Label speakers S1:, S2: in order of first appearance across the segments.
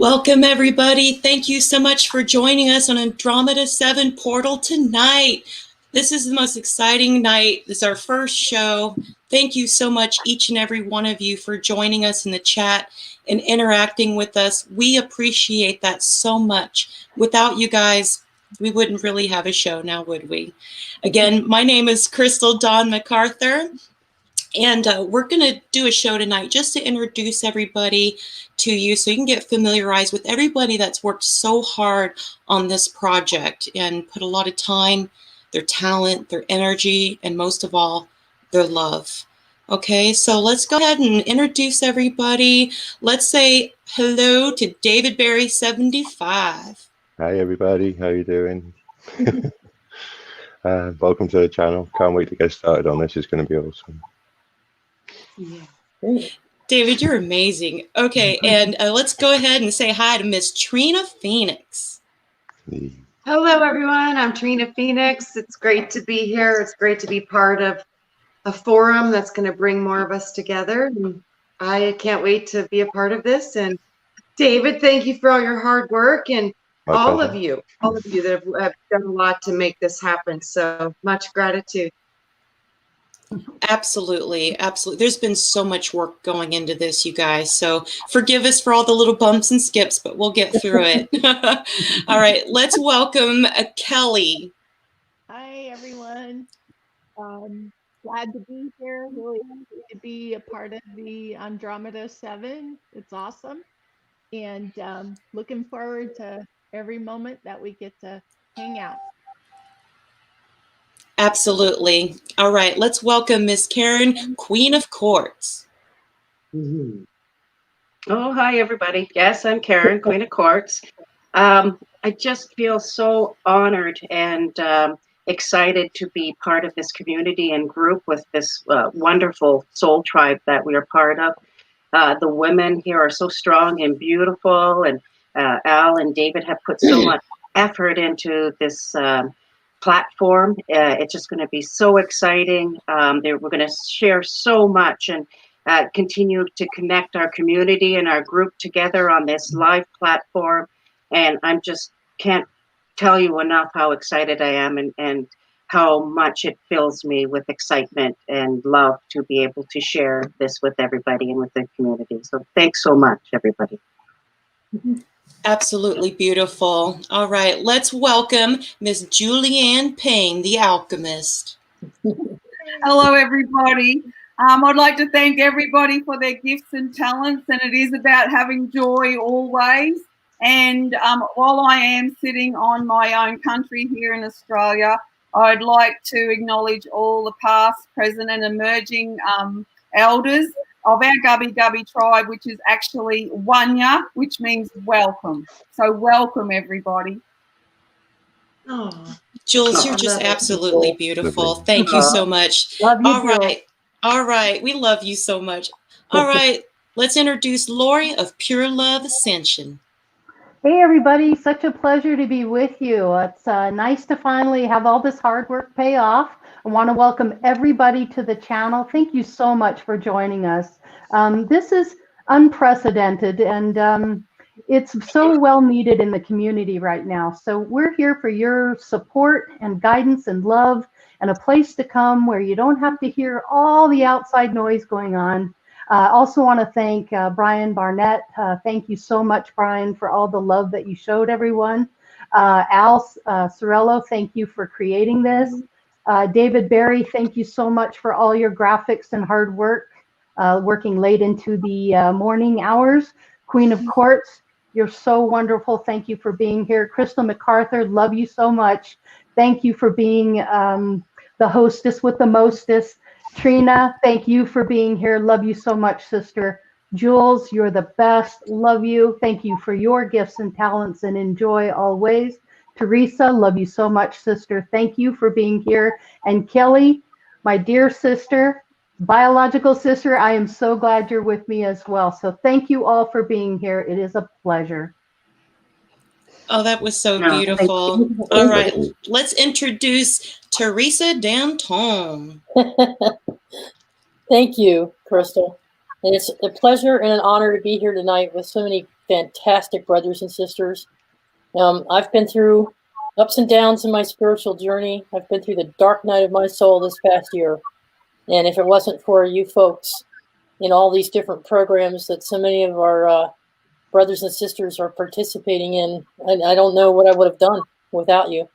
S1: Welcome, everybody. Thank you so much for joining us on Andromeda 7 Portal tonight. This is the most exciting night. This is our first show. Thank you so much, each and every one of you, for joining us in the chat and interacting with us. We appreciate that so much. Without you guys, we wouldn't really have a show now, would we? Again, my name is Crystal Dawn McArthur. And we're going to do a show tonight just to introduce everybody to you so you can get familiarized with everybody that's worked so hard on this project and put a lot of time, their talent, their energy, and most of all, their love. Okay, so let's go ahead and introduce everybody. Let's say hello to David Berry 75.
S2: Hi everybody, how you doing? Welcome to the channel. Can't wait to get started on this. It's going to be awesome.
S1: Yeah. Great. David, you're amazing. Okay, and let's go ahead and say hi to Miss Trina Phoenix.
S3: Hello, everyone. I'm Trina Phoenix. It's great to be here. It's great to be part of a forum that's going to bring more of us together. And I can't wait to be a part of this. And David, thank you for all your hard work, and all of you that have done a lot to make this happen. So much gratitude.
S1: Absolutely, absolutely. There's been so much work going into this, you guys. So forgive us for all the little bumps and skips, but we'll get through it. All right, let's welcome Kelly.
S4: Hi, everyone. Glad to be here. Really happy to be a part of the Andromeda 7. It's awesome. And looking forward to every moment that we get to hang out.
S1: Absolutely. All right, let's welcome Miss Karen, Queen of Quartz.
S5: Oh, hi, everybody. Yes, I'm Karen, Queen of Quartz. I just feel so honored and excited to be part of this community and group with this wonderful soul tribe that we are part of. The women here are so strong and beautiful, and Al and David have put so much effort into this platform. It's just going to be so exciting. We're going to share so much and continue to connect our community and our group together on this live platform. And I'm just can't tell you enough how excited I am and how much it fills me with excitement and love to be able to share this with everybody and with the community. So thanks so much, everybody.
S1: Absolutely beautiful. All right, let's welcome Miss Julianne Payne, the alchemist.
S6: Hello, everybody. I'd like to thank everybody for their gifts and talents, and it is about having joy always. And while I am sitting on my own country here in Australia, I'd like to acknowledge all the past, present, and emerging elders of our Gubbi Gubbi tribe, which is actually Wanya, which means welcome. So welcome, everybody.
S1: Oh, Jules, you're just absolutely beautiful. Thank you so much.
S7: Love you,
S1: all right. All right. We love you so much. All right. Let's introduce Laurie of PureLoveAscension.
S7: Hey, everybody. Such a pleasure to be with you. It's nice to finally have all this hard work pay off. I want to welcome everybody to the channel. Thank you so much for joining us. This is unprecedented, and it's so well needed in the community right now. So we're here for your support and guidance and love, and a place to come where you don't have to hear all the outside noise going on. I also want to thank Brian Barnett. Thank you so much, Brian, for all the love that you showed everyone. Al Ciriello, thank you for creating this. David Berry, thank you so much for all your graphics and hard work, working late into the morning hours. Queen of Quartz, you're so wonderful. Thank you for being here. Crystal McArthur, love you so much. Thank you for being the hostess with the mostest. Trina, thank you for being here. Love you so much, sister. Jules, you're the best. Love you. Thank you for your gifts and talents, and enjoy always. Teresa, love you so much, sister. Thank you for being here. And Kelly, my dear sister, biological sister, I am so glad you're with me as well. So thank you all for being here. It is a pleasure.
S1: Oh, that was so beautiful. All right, let's introduce Teresa Danton.
S8: Thank you, Crystal. And it's a pleasure and an honor to be here tonight with so many fantastic brothers and sisters. I've been through ups and downs in my spiritual journey. I've been through the dark night of my soul this past year. And if it wasn't for you folks in all these different programs that so many of our brothers and sisters are participating in, I don't know what I would have done without you,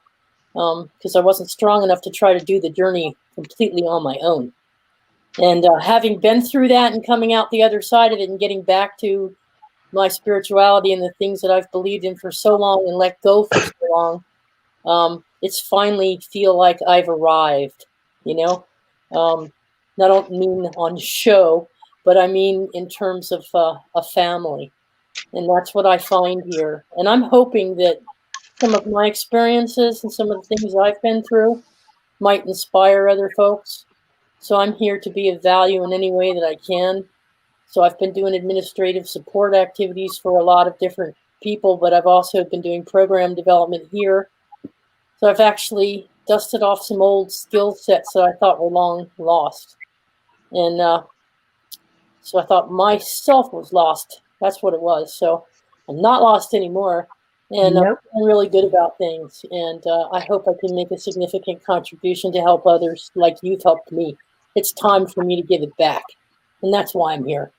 S8: because I wasn't strong enough to try to do the journey completely on my own. And having been through that and coming out the other side of it and getting back to my spirituality and the things that I've believed in for so long and let go for so long, it's finally feel like I've arrived, you know? I don't mean on show, but I mean in terms of a family. And that's what I find here. And I'm hoping that some of my experiences and some of the things I've been through might inspire other folks. So I'm here to be of value in any way that I can. So I've been doing administrative support activities for a lot of different people, but I've also been doing program development here. So I've actually dusted off some old skill sets that I thought were long lost. And so I thought myself was lost. That's what it was. So I'm not lost anymore. And
S7: Nope.
S8: I'm really good about things. And I hope I can make a significant contribution to help others like you've helped me. It's time for me to give it back. And that's why I'm here.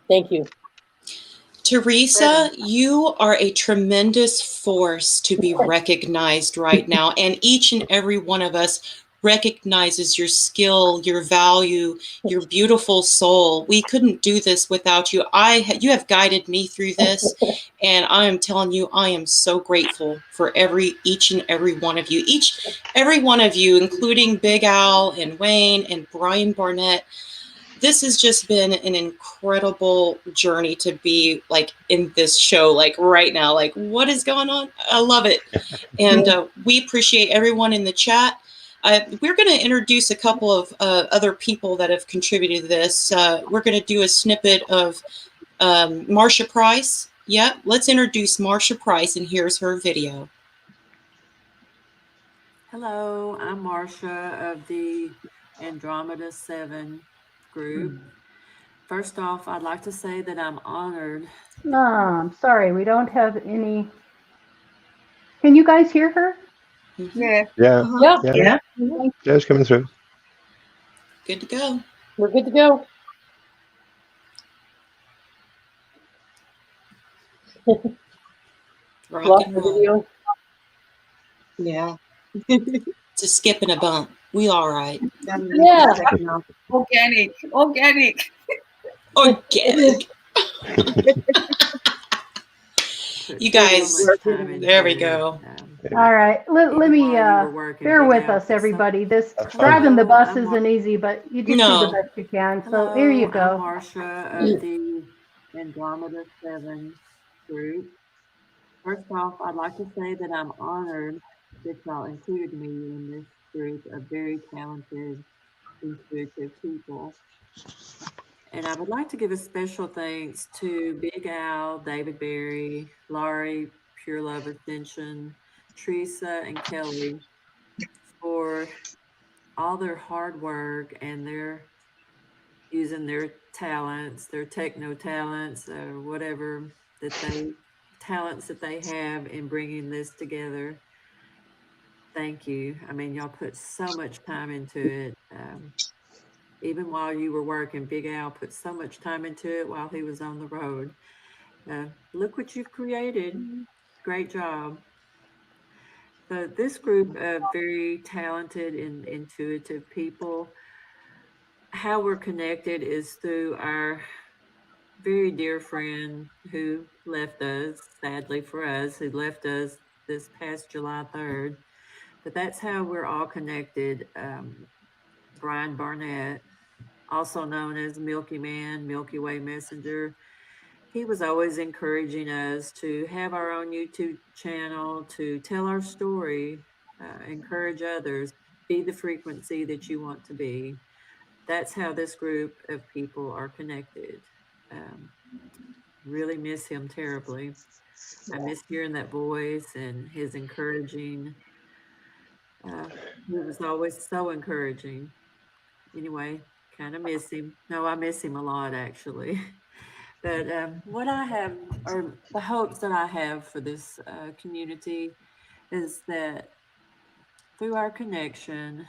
S8: Thank you.
S1: Teresa, you are a tremendous force to be recognized right now. And each and every one of us recognizes your skill, your value, your beautiful soul. We couldn't do this without you. You have guided me through this. And I am telling you, I am so grateful for each and every one of you. Every one of you, including Big Al and Wayne and Brian Barnett. This has just been an incredible journey to be like in this show, like right now, like what is going on? I love it. And we appreciate everyone in the chat. We're going to introduce a couple of other people that have contributed to this. We're going to do a snippet of Marcia Price. Yep, let's introduce Marcia Price, and here's her video.
S9: Hello, I'm Marcia of the Andromeda 7 group. First off, I'd like to say that I'm honored.
S7: No, I'm sorry, we don't have any. Can you guys hear her?
S6: Yeah.
S2: Yeah.
S5: Yeah.
S2: Yeah, it's coming through.
S1: Good to go.
S8: We're good to go.
S1: Rock and roll.
S8: Video.
S3: Yeah.
S1: It's a skip and a bump. We all right.
S8: Yeah.
S6: Organic.
S1: Organic. You guys, there we go.
S7: All right, let me bear with us, everybody. This driving the bus isn't easy, but you just do the best you can. So here you go.
S9: I'm Marcia of the Andromeda 7 group. First off, I'd like to say that I'm honored that y'all included me in this group of very talented, intuitive people. And I would like to give a special thanks to Big Al, David Berry, Laurie, PureLoveAscension, Teresa, and Kelly for all their hard work and their using their talents, their techno talents, or whatever talents that they have in bringing this together. Thank you. I mean, y'all put so much time into it. Even while you were working, Big Al put so much time into it while he was on the road. Look what you've created. Great job. So this group of very talented and intuitive people, how we're connected is through our very dear friend who left us, sadly for us, who left us this past July 3rd. But that's how we're all connected. Brian Barnett, also known as Milky Man, Milky Way Messenger. He was always encouraging us to have our own YouTube channel, to tell our story, encourage others, be the frequency that you want to be. That's how this group of people are connected. Really miss him terribly. I miss hearing that voice and his encouraging. He was always so encouraging. Anyway, kind of miss him. No, I miss him a lot, actually. But what I have, or the hopes that I have for this community, is that through our connection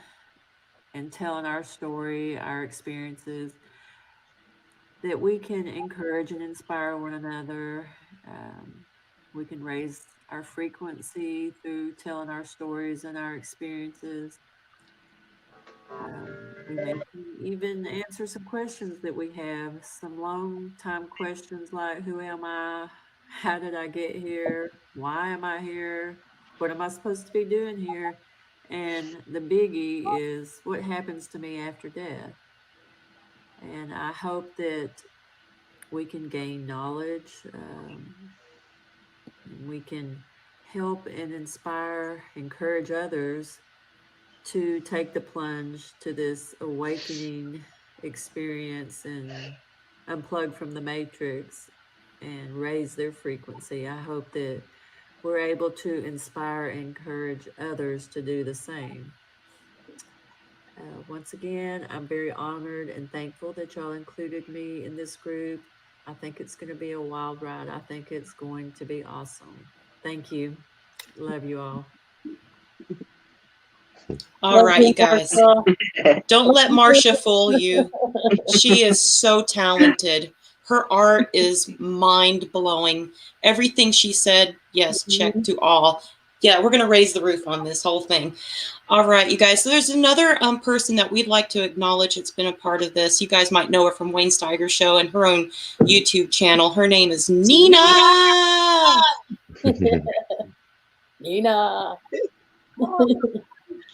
S9: and telling our story, our experiences, that we can encourage and inspire one another. We can raise our frequency through telling our stories and our experiences. We may even answer some questions that we have, some long time questions like, who am I? How did I get here? Why am I here? What am I supposed to be doing here? And the biggie is, what happens to me after death? And I hope that we can gain knowledge. We can help and inspire, encourage others to take the plunge to this awakening experience and unplug from the matrix and raise their frequency. I hope that we're able to inspire and encourage others to do the same. Once again, I'm very honored and thankful that y'all included me in this group. I think it's going to be a wild ride. I think it's going to be awesome. Thank you. Love you all.
S1: All right, you guys. Don't let Marsha fool you. She is so talented. Her art is mind-blowing. Everything she said, yes, check to all. Yeah, we're going to raise the roof on this whole thing. All right, you guys. So there's another person that we'd like to acknowledge that's been a part of this. You guys might know her from Wayne Steiger's show and her own YouTube channel. Her name is Nina.
S8: Nina.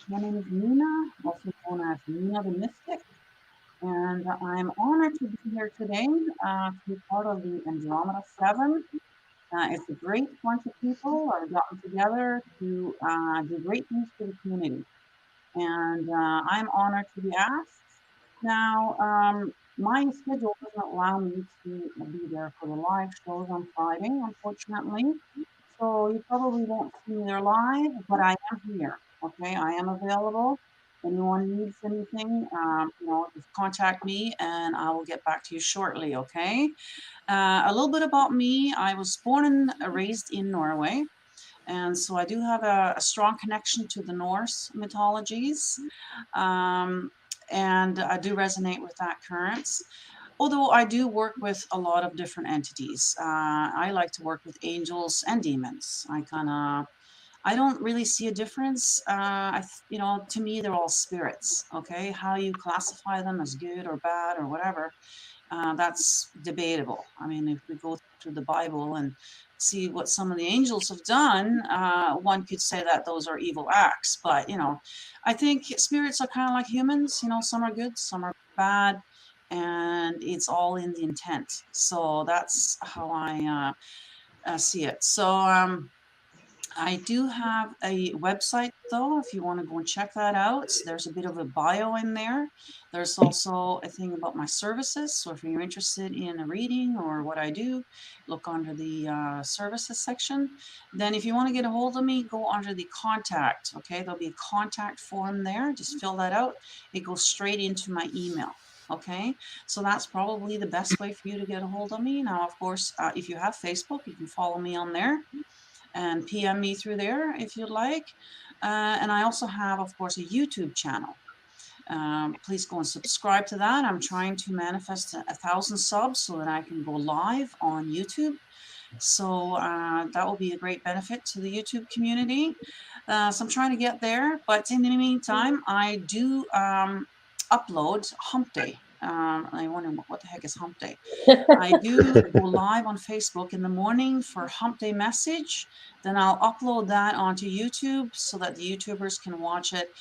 S10: My name is Nina, also known as Nina the Mystic, and I'm honored to be here today to be part of the Andromeda 7. It's a great bunch of people that have gotten together to do great things for the community, and I'm honored to be asked. Now, my schedule doesn't allow me to be there for the live shows on Friday, unfortunately, so you probably won't see me there live, but I am here. Okay, I am available. Anyone needs anything, just contact me and I will get back to you shortly, okay? A little bit about me. I was born and raised in Norway. And so I do have a strong connection to the Norse mythologies. And I do resonate with that currents. Although I do work with a lot of different entities. I like to work with angels and demons. I don't really see a difference. To me, they're all spirits. Okay, how you classify them as good or bad or whatever, that's debatable. I mean, if we go through the Bible and see what some of the angels have done, one could say that those are evil acts. But I think spirits are kind of like humans. Some are good, some are bad, and it's all in the intent. So that's how I see it. So. I do have a website though, if you want to go and check that out. There's a bit of a bio in there. There's also a thing about my services. So if you're interested in a reading or what I do, look under the services section. Then if you want to get a hold of me, go under the contact. Okay, there'll be a contact form there. Just fill that out. It goes straight into my email. Okay, so that's probably the best way for you to get a hold of me. Now, of course, if you have Facebook, you can follow me on there and PM me through there if you'd like. And I also have, of course, a YouTube channel. Please go and subscribe to that. I'm trying to manifest 1,000 subs so that I can go live on YouTube. So that will be a great benefit to the YouTube community. So I'm trying to get there. But in the meantime, I do upload Hump Day. I wonder what the heck is Hump Day. I do go live on Facebook in the morning for Hump Day message. Then I'll upload that onto YouTube so that the YouTubers can watch it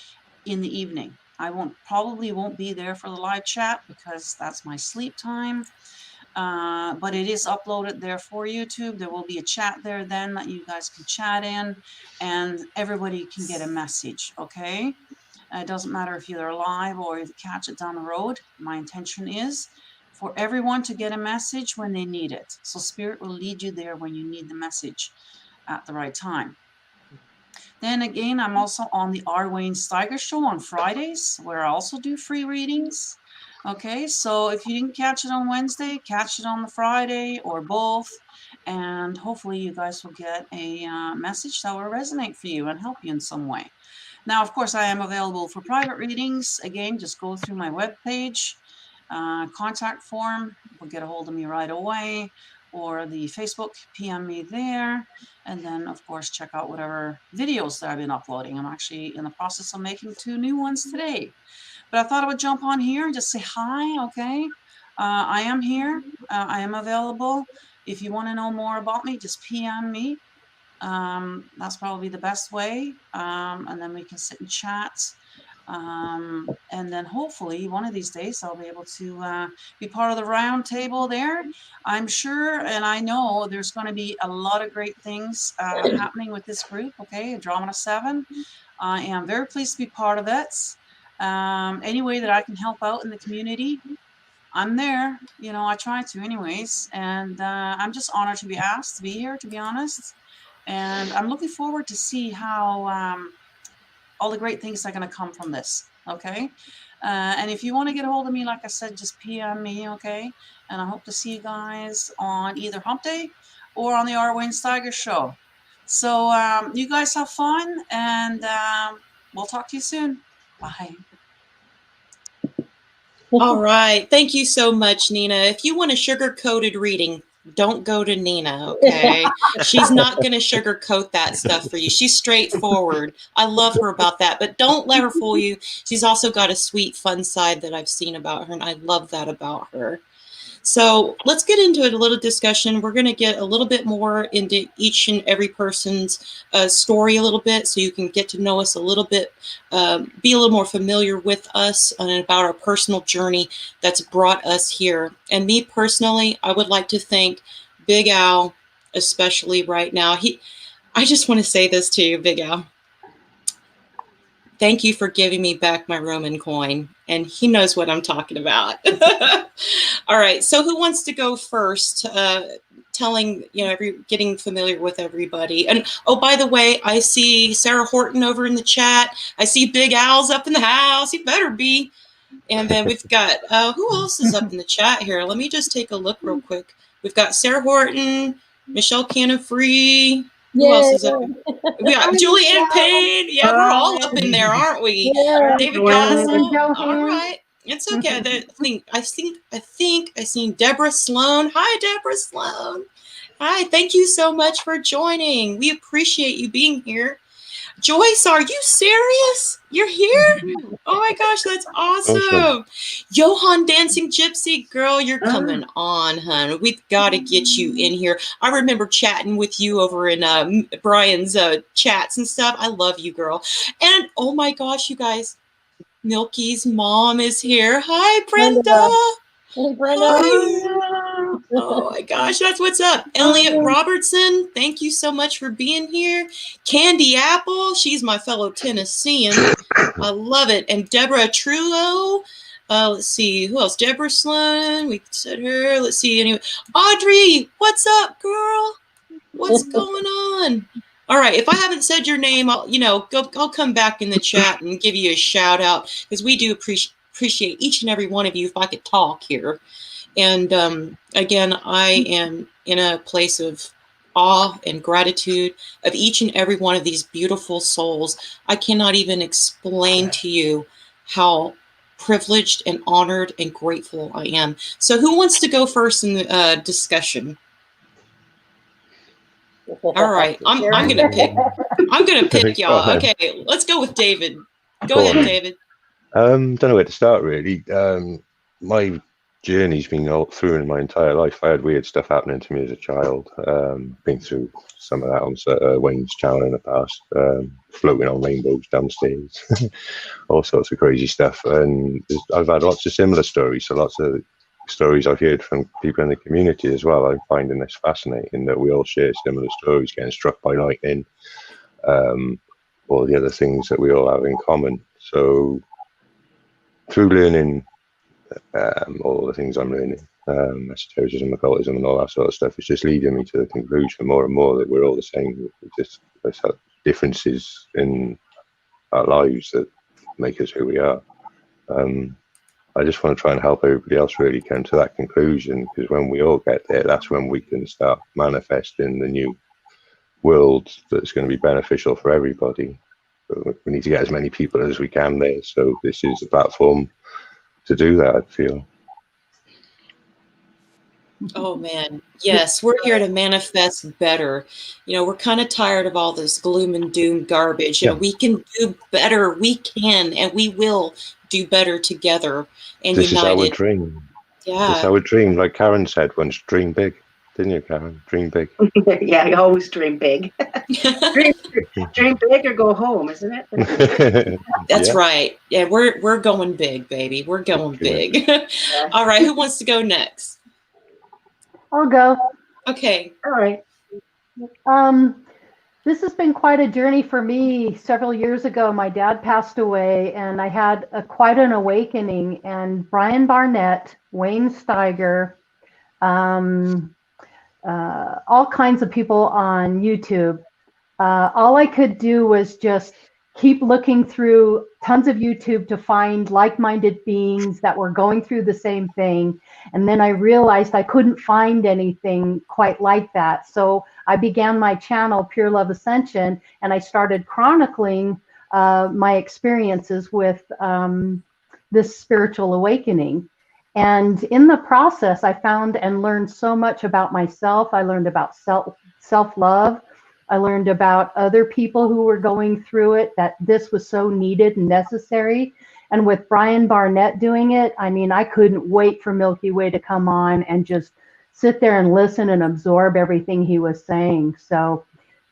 S10: in the evening. I probably won't be there for the live chat because that's my sleep time. But it is uploaded there for YouTube. There will be a chat there then that you guys can chat in and everybody can get a message, okay? It doesn't matter if you're live or if you catch it down the road. My intention is for everyone to get a message when they need it. So Spirit will lead you there when you need the message at the right time. Then again, I'm also on the R. Wayne Steiger show on Fridays, where I also do free readings. Okay, so if you didn't catch it on Wednesday, catch it on the Friday or both, and hopefully you guys will get a message that will resonate for you and help you in some way. Now, of course, I am available for private readings. Again, just go through my webpage, contact form, will get a hold of me right away, or the Facebook, PM me there, and then, of course, check out whatever videos that I've been uploading. I'm actually in the process of making 2 new ones today. But I thought I would jump on here and just say hi, okay? I am here. I am available. If you want to know more about me, just PM me. That's probably the best way. And then we can sit and chat. And then hopefully one of these days I'll be able to be part of the round table there. I'm sure and I know there's going to be a lot of great things happening with this group, okay? Andromeda 7. I am very pleased to be part of it. Any way that I can help out in the community, I'm there. You know, I try to anyways. And I'm just honored to be asked to be here, to be honest. And I'm looking forward to see how all the great things are going to come from this. Okay. And if you want to get a hold of me, like I said, just PM me. Okay. And I hope to see you guys on either Hump Day or on the Arwayne Steiger show. So you guys have fun and we'll talk to you soon. Bye.
S1: All right. Thank you so much, Nina. If you want a sugar-coated reading, don't go to Nina, okay? She's not going to sugarcoat that stuff for you. She's straightforward. I love her about that, but don't let her fool you. She's also got a sweet, fun side that I've seen about her, and I love that about her. So let's get into a little discussion. We're going to get a little bit more into each and every person's story a little bit so you can get to know us a little bit, be a little more familiar with us and about our personal journey that's brought us here. And me personally, I would like to thank Big Al, especially right now. I just want to say this to you, Big Al. Thank you for giving me back my Roman coin. And he knows what I'm talking about. All right. So who wants to go first? Telling, getting familiar with everybody. And oh, by the way, I see Sarah Horton over in the chat. I see Big Al's up in the house. He better be. And then we've got, who else is up in the chat here? Let me just take a look real quick. We've got Sarah Horton, Michelle Cannon-Free. Who else is up? We got Julianne Payne. Yeah, we're all up in there, aren't we?
S8: Yeah.
S1: David Gaza. All right. It's okay. I think I seen Deborah Sloan. Hi, Deborah Sloan. Hi, thank you so much for joining. We appreciate you being here. Joyce, are you serious? You're here? Oh my gosh, that's awesome. Johan Dancing Gypsy, girl, you're coming on, hun. We've got to get you in here. I remember chatting with you over in Brian's chats and stuff. I love you, girl. And oh my gosh, you guys, Milky's mom is here. Hi, Brenda.
S8: Hey, Brenda.
S1: Hi. Oh my gosh, that's what's up. Elliot Robertson, thank you so much for being here. Candy Apple, she's my fellow Tennessean. I love it. And Deborah Trullo. Let's see, who else? Deborah Sloan, we said her. Let's see, anyway. Audrey, what's up, girl? What's going on? All right, if I haven't said your name, I'll come back in the chat and give you a shout out because we do appreciate each and every one of you if I could talk here. And again, I am in a place of awe and gratitude of each and every one of these beautiful souls. I cannot even explain to you how privileged and honored and grateful I am. So who wants to go first in the discussion? All right, I'm gonna pick y'all. Okay, let's go with David. Go ahead, David.
S2: Don't know where to start really. My journey's been all through in my entire life. I had weird stuff happening to me as a child. Been through some of that on Wayne's channel in the past. Floating on rainbows downstairs, all sorts of crazy stuff. And I've had lots of similar stories. So lots of stories I've heard from people in the community as well. I'm finding this fascinating that we all share similar stories, getting struck by lightning, all the other things that we all have in common. So through learning all the things I'm learning, esotericism, occultism and all that sort of stuff, it's just leading me to the conclusion more and more that we're all the same. There's differences in our lives that make us who we are. I just want to try and help everybody else really come to that conclusion, because when we all get there, that's when we can start manifesting the new world that's going to be beneficial for everybody. So we need to get as many people as we can there. So this is a platform to do that, I feel.
S1: Oh man, yes, we're here to manifest better. You know, we're kind of tired of all this gloom and doom garbage, and we can do better. We can, and we will do better together and
S2: this
S1: united.
S2: Is our dream.
S1: Yeah.
S2: This is our dream. Like Karen said once, dream big. Didn't you, Karen? Dream big.
S5: Yeah, I always dream big. dream big or go home, isn't it?
S1: That's right. Yeah, we're going big, baby. We're going big. All right, who wants to go next?
S7: I'll go.
S1: Okay.
S5: All right.
S7: This has been quite a journey for me. Several years ago, my dad passed away, and I had quite an awakening. And Brian Barnett, Wayne Steiger, all kinds of people on YouTube. All I could do was just keep looking through tons of YouTube to find like-minded beings that were going through the same thing. And then I realized I couldn't find anything quite like that. So I began my channel, PureLoveAscension, and I started chronicling my experiences with this spiritual awakening. And in the process, I found and learned so much about myself. I learned about self-love. I learned about other people who were going through it, that this was so needed and necessary. And with Brian Barnett doing it, I mean, I couldn't wait for Milky Way to come on and just sit there and listen and absorb everything he was saying. So,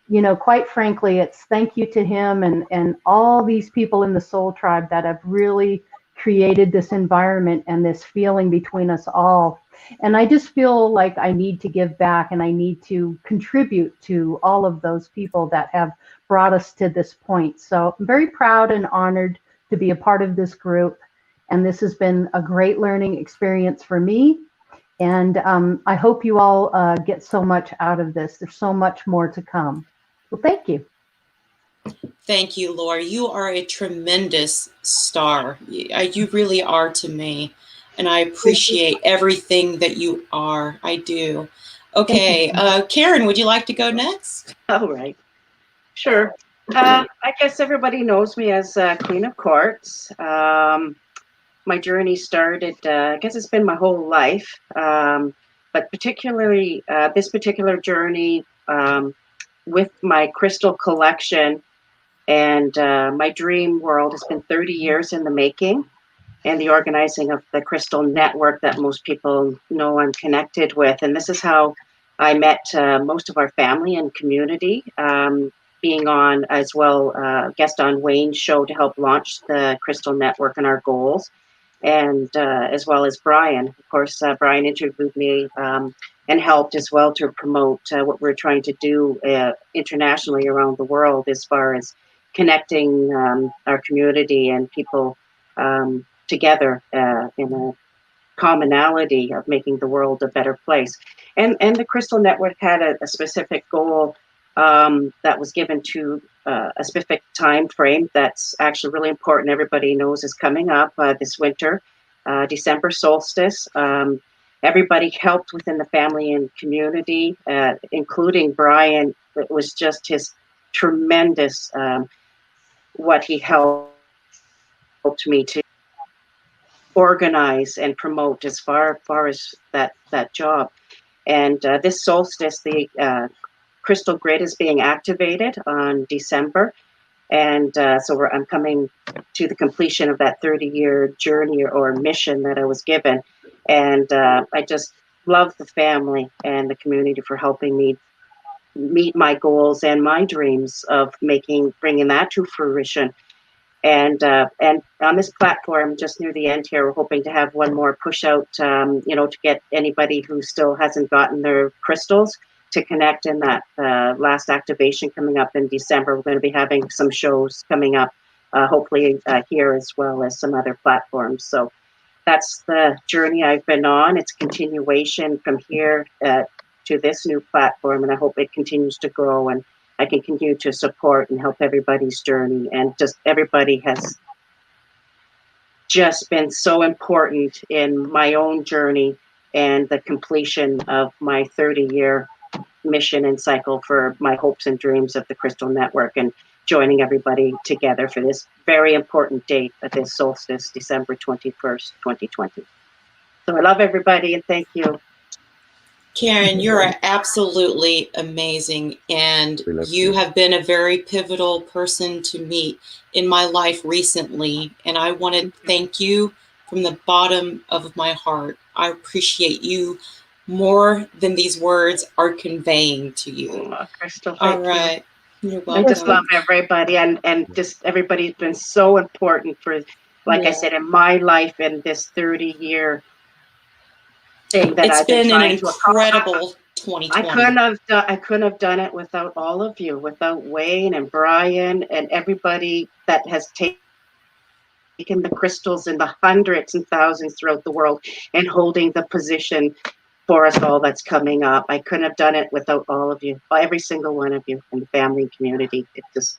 S7: you know, quite frankly, it's thank you to him and all these people in the Soul Tribe that have really created this environment and this feeling between us all. And I just feel like I need to give back, and I need to contribute to all of those people that have brought us to this point. So I'm very proud and honored to be a part of this group. And this has been a great learning experience for me. And I hope you all get so much out of this. There's so much more to come. Well, thank you.
S1: Thank you, Laurie. You are a tremendous star. You really are to me. And I appreciate everything that you are. I do. Okay. Karen, would you like to go next?
S5: All right. Sure. I guess everybody knows me as Queen of Quartz. My journey started, I guess it's been my whole life, but particularly this particular journey with my crystal collection and my dream world has been 30 years in the making, and the organizing of the crystal network that most people know I'm connected with. And this is how I met most of our family and community, being on as well, guest on Wayne's show to help launch the crystal network and our goals. And as well as Brian. Of course, Brian interviewed me and helped as well to promote what we're trying to do internationally around the world as far as connecting our community and people together in a commonality of making the world a better place. And the Crystal Network had a specific goal that was given to a specific time frame that's actually really important. Everybody knows is coming up this winter, December solstice. Everybody helped within the family and community, including Brian. It was just his tremendous what he helped me to organize and promote as far as that job. And this solstice, the crystal grid is being activated on December. And so I'm coming to the completion of that 30-year journey or mission that I was given. And I just love the family and the community for helping me meet my goals and my dreams of bringing that to fruition. And on this platform, just near the end here, we're hoping to have one more push out, to get anybody who still hasn't gotten their crystals to connect in that last activation coming up in December. We're going to be having some shows coming up, hopefully here as well as some other platforms. So that's the journey I've been on. It's a continuation from here to this new platform, and I hope it continues to grow and I can continue to support and help everybody's journey. And just everybody has just been so important in my own journey and the completion of my 30-year mission and cycle for my hopes and dreams of the Crystal Network, and joining everybody together for this very important date of this solstice, December 21st, 2020. So I love everybody and thank you.
S1: Karen, you're absolutely amazing, and you have been a very pivotal person to meet in my life recently, and I want to thank you from the bottom of my heart. I appreciate you more than these words are conveying to you.
S5: Oh, Crystal,
S1: all right. You're welcome.
S5: I just love everybody, and just everybody's been so important for, like I said, in my life in this 30-year thing that
S1: It's
S5: I've been
S1: been
S5: trying
S1: an
S5: to
S1: incredible 2020.
S5: I couldn't have done it without all of you, without Wayne and Brian and everybody that has taken the crystals in the hundreds and thousands throughout the world and holding the position for us all that's coming up. I couldn't have done it without all of you, every single one of you in the family and community. It just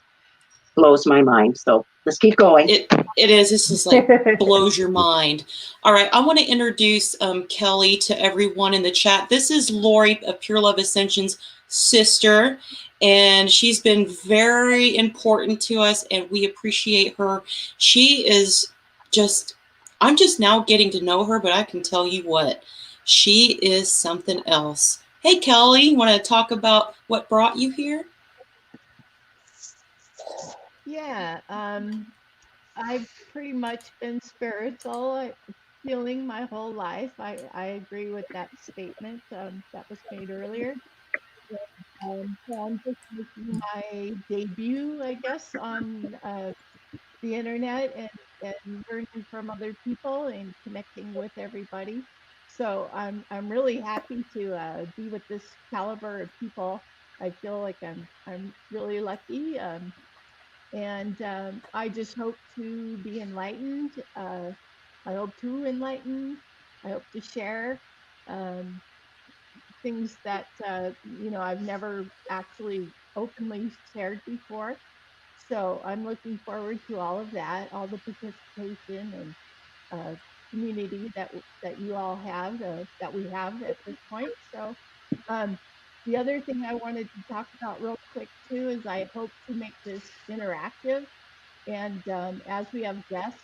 S5: blows my mind. So let's keep going.
S1: It is. This is like blows your mind. All right. I want to introduce Kelly to everyone in the chat. This is Laurie of PureLoveAscension's sister, and she's been very important to us, and we appreciate her. She is just, I'm just now getting to know her, but I can tell you what, she is something else. Hey, Kelly, you want to talk about what brought you here?
S4: Yeah, I've pretty much been spiritual, healing my whole life. I agree with that statement that was made earlier. So I'm just making my debut, I guess, on the internet and learning from other people and connecting with everybody. So I'm really happy to be with this caliber of people. I feel like I'm really lucky. And I just hope to be enlightened. I hope to enlighten. I hope to share things that I've never actually openly shared before. So I'm looking forward to all of that, all the participation and community that you all have, that we have at this point. So the other thing I wanted to talk about real quick too is I hope to make this interactive. And as we have guests,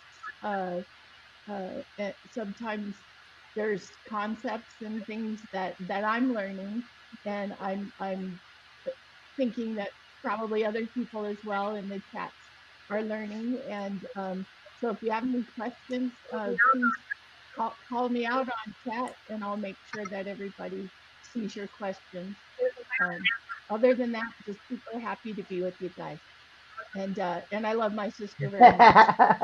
S4: sometimes there's concepts and things that I'm learning, and I'm thinking that probably other people as well in the chats are learning. And so if you have any questions, please call me out on chat, and I'll make sure that everybody sees your questions. Other than that, just super happy to be with you guys. And I love my sister very much.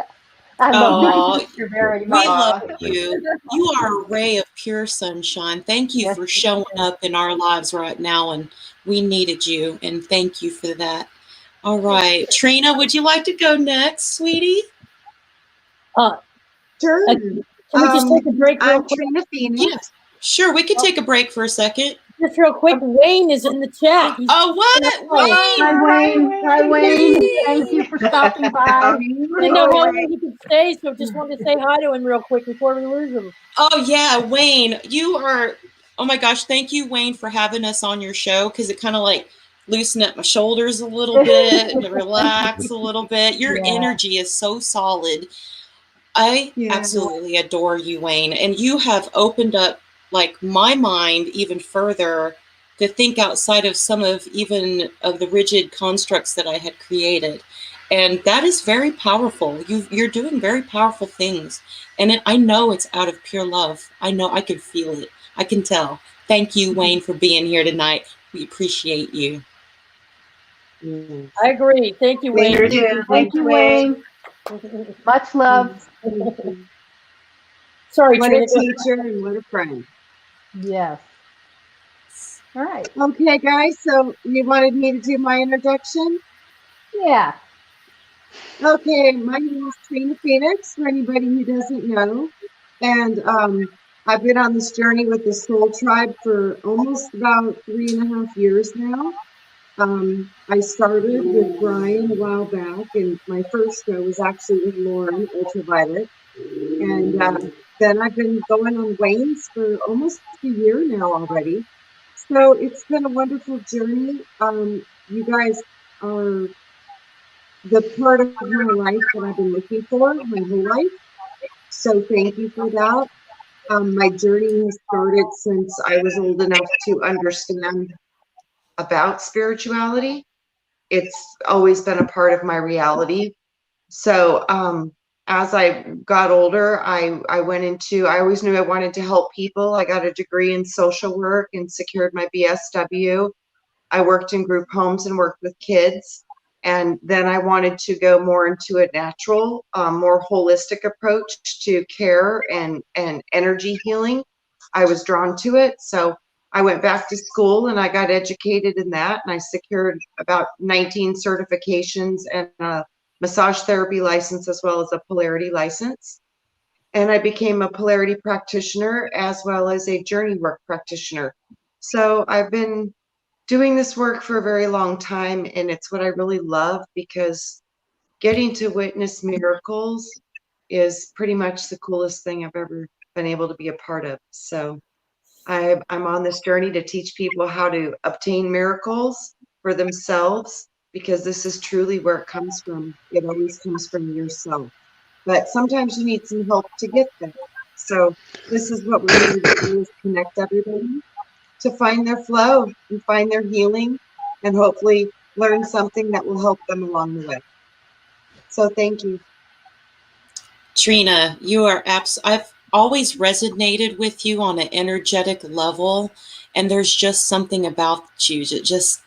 S7: I love my sister very much.
S1: We love you. You are a ray of pure sunshine. Thank you for showing up in our lives right now, and we needed you, and thank you for that. All right. Trina, would you like to go next, sweetie?
S11: Sure.
S8: Can we just take a break real quick?
S11: Trina Phoenix.
S1: Yes. Sure, we could take a break for a second.
S8: Just real quick, Wayne is in the chat.
S1: Oh, what? Wayne!
S7: Hi, Wayne. Hi, Wayne. Thank you for stopping by.
S8: I know how long he could stay, so just wanted to say hi to him real quick before we lose him.
S1: Oh, yeah, Wayne, you are, oh my gosh, thank you, Wayne, for having us on your show, because it kind of like loosened up my shoulders a little bit and relax a little bit. Your energy is so solid. I absolutely adore you, Wayne, and you have opened up like my mind even further to think outside of some of even of the rigid constructs that I had created. And that is very powerful. You're doing very powerful things. And I know it's out of pure love. I know, I can feel it. I can tell. Thank you, Wayne, for being here tonight. We appreciate you.
S8: I agree. Thank you, Wayne.
S7: Thank you, Wayne. Much love.
S8: Sorry,
S11: What
S8: Trina.
S11: a teacher and what a friend.
S7: Yes. All right.
S11: Okay, guys. So you wanted me to do my introduction?
S7: Yeah.
S11: Okay. My name is Trina Phoenix, for anybody who doesn't know. And I've been on this journey with the Soul Tribe for almost about 3.5 years now. I started with Brian a while back, and my first show was actually with Lauren, Ultraviolet. And then I've been going on Wayne's for almost a year now already. So it's been a wonderful journey. You guys are the part of my life that I've been looking for my whole life. So thank you for that. My journey has started since I was old enough to understand about spirituality. It's always been a part of my reality. So as I got older, I went into, I always knew I wanted to help people. I got a degree in social work and secured my BSW. I worked in group homes and worked with kids. And then I wanted to go more into a natural, more holistic approach to care and energy healing. I was drawn to it. So I went back to school and I got educated in that. And I secured about 19 certifications and a massage therapy license as well as a polarity license. And I became a polarity practitioner as well as a journey work practitioner. So I've been doing this work for a very long time, and it's what I really love because getting to witness miracles is pretty much the coolest thing I've ever been able to be a part of. So I'm on this journey to teach people how to obtain miracles for themselves, because this is truly where it comes from. It always comes from yourself. But sometimes you need some help to get there. So this is what we're here to do, is connect everybody to find their flow and find their healing and hopefully learn something that will help them along the way. So thank you.
S1: Trina, you are I've always resonated with you on an energetic level, and there's just something about you that just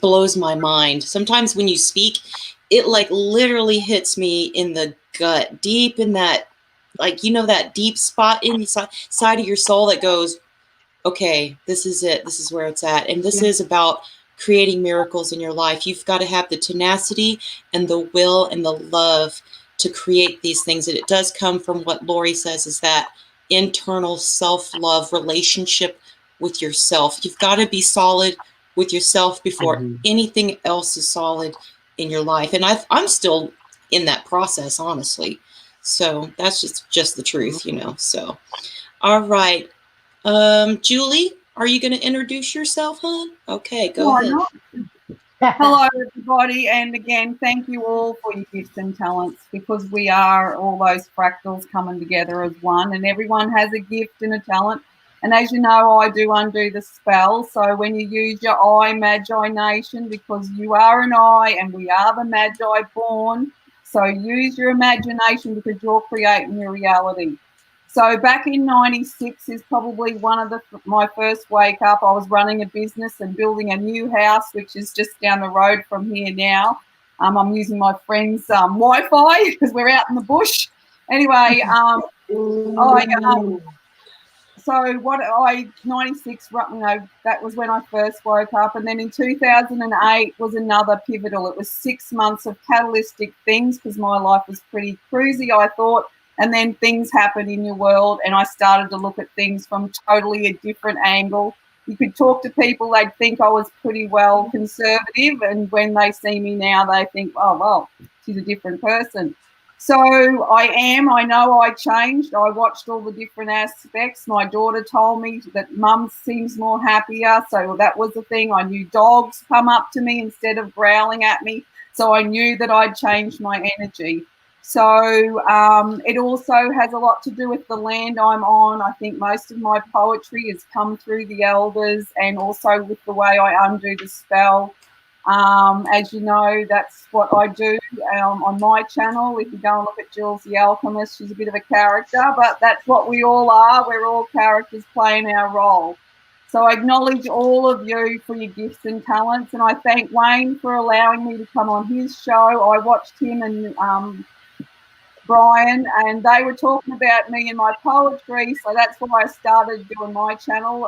S1: blows my mind. Sometimes when you speak, it like literally hits me in the gut, deep in that, like, you know, that deep spot in the side of your soul that goes, okay, this is it. This is where it's at. And this is about creating miracles in your life. You've got to have the tenacity and the will and the love to create these things. And it does come from what Laurie says, is that internal self-love relationship with yourself. You've got to be solid with yourself before anything else is solid in your life. And I'm still in that process, honestly. So that's just the truth, you know. So, all right. Julie, are you going to introduce yourself, hon? Okay, go ahead.
S6: Hello, everybody. And again, thank you all for your gifts and talents, because we are all those fractals coming together as one, and everyone has a gift and a talent. And as you know, I do undo the spell. So when you use your I Magi Nation, because you are an I and we are the Magi born, so use your imagination because you're creating your reality. So back in '96 is probably one of my first wake up. I was running a business and building a new house, which is just down the road from here now. I'm using my friend's Wi-Fi because we're out in the bush. Anyway, so what 96, you know, that was when I first woke up. And then in 2008 was another pivotal. It was 6 months of catalytic things because my life was pretty cruisy, I thought. And then things happened in your world, and I started to look at things from totally a different angle. You could talk to people, they'd think I was pretty well conservative, and when they see me now, they think, oh, well, she's a different person. So I know I changed. I watched all the different aspects. My daughter told me that mum seems more happier, so that was the thing. I knew dogs come up to me instead of growling at me, so I knew that I'd changed my energy. So it also has a lot to do with the land I'm on. I think most of my poetry has come through the elders, and also with the way I undo the spell. As you know, that's what I do on my channel. If you go and look at Jules the Alchemist, she's a bit of a character, but that's what we all are. We're all characters playing our role. So I acknowledge all of you for your gifts and talents, and I thank Wayne for allowing me to come on his show. I watched him and Brian, and they were talking about me and my poetry, so that's why I started doing my channel.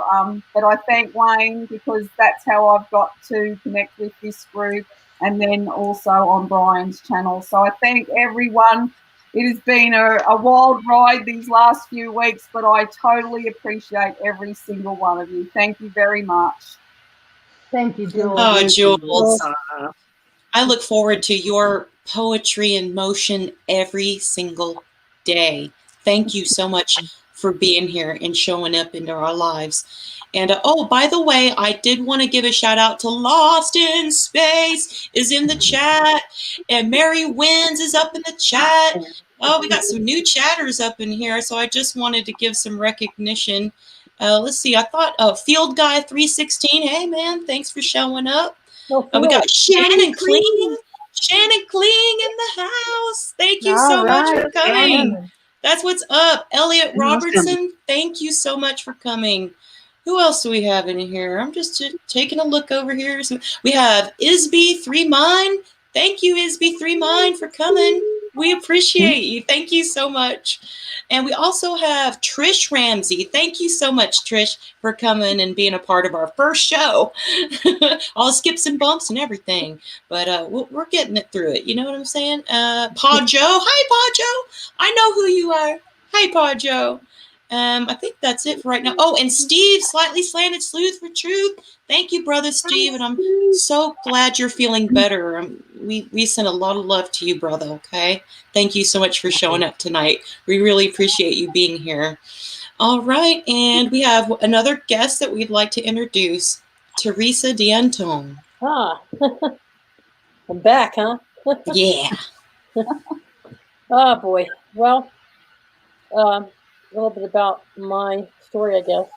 S6: But I thank Wayne because that's how I've got to connect with this group, and then also on Brian's channel. So I thank everyone. It has been a wild ride these last few weeks, but I totally appreciate every single one of you. Thank you very much.
S7: Thank you, Jules.
S1: Oh, Jules. I look forward to your poetry in motion every single day. Thank you so much for being here and showing up into our lives. And oh, by the way, I did want to give a shout out to Lost in Space is in the chat, and Mary Wins is up in the chat. Oh, we got some new chatters up in here, so I just wanted to give some recognition. Let's see, I thought Field Guy 316. Hey man, thanks for showing up. We got Shannon Kling. Shannon Kling in the house. Thank you so much for coming. That's what's up. Elliot Robertson, thank you so much for coming. Who else do we have in here? I'm just taking a look over here. So we have Isby 3 Mine. Thank you, Isby 3 Mine, for coming. We appreciate you. Thank you so much. And we also have Trish Ramsey. Thank you so much, Trish, for coming and being a part of our first show. All skips and bumps and everything. But we're getting it through it. You know what I'm saying? Pa Joe. Hi, Pa Joe. I know who you are. Hi, Pa Joe. I think that's it for right now. Oh, and Steve, Slightly Slanted Sleuth for Truth. Thank you, brother Steve, and I'm so glad you're feeling better. We send a lot of love to you, brother, okay? Thank you so much for showing up tonight. We really appreciate you being here. All right, and we have another guest that we'd like to introduce, Teresa D'Antone.
S8: Ah, I'm back, huh?
S1: Yeah.
S8: Oh, boy. Well, a little bit about my story, I guess.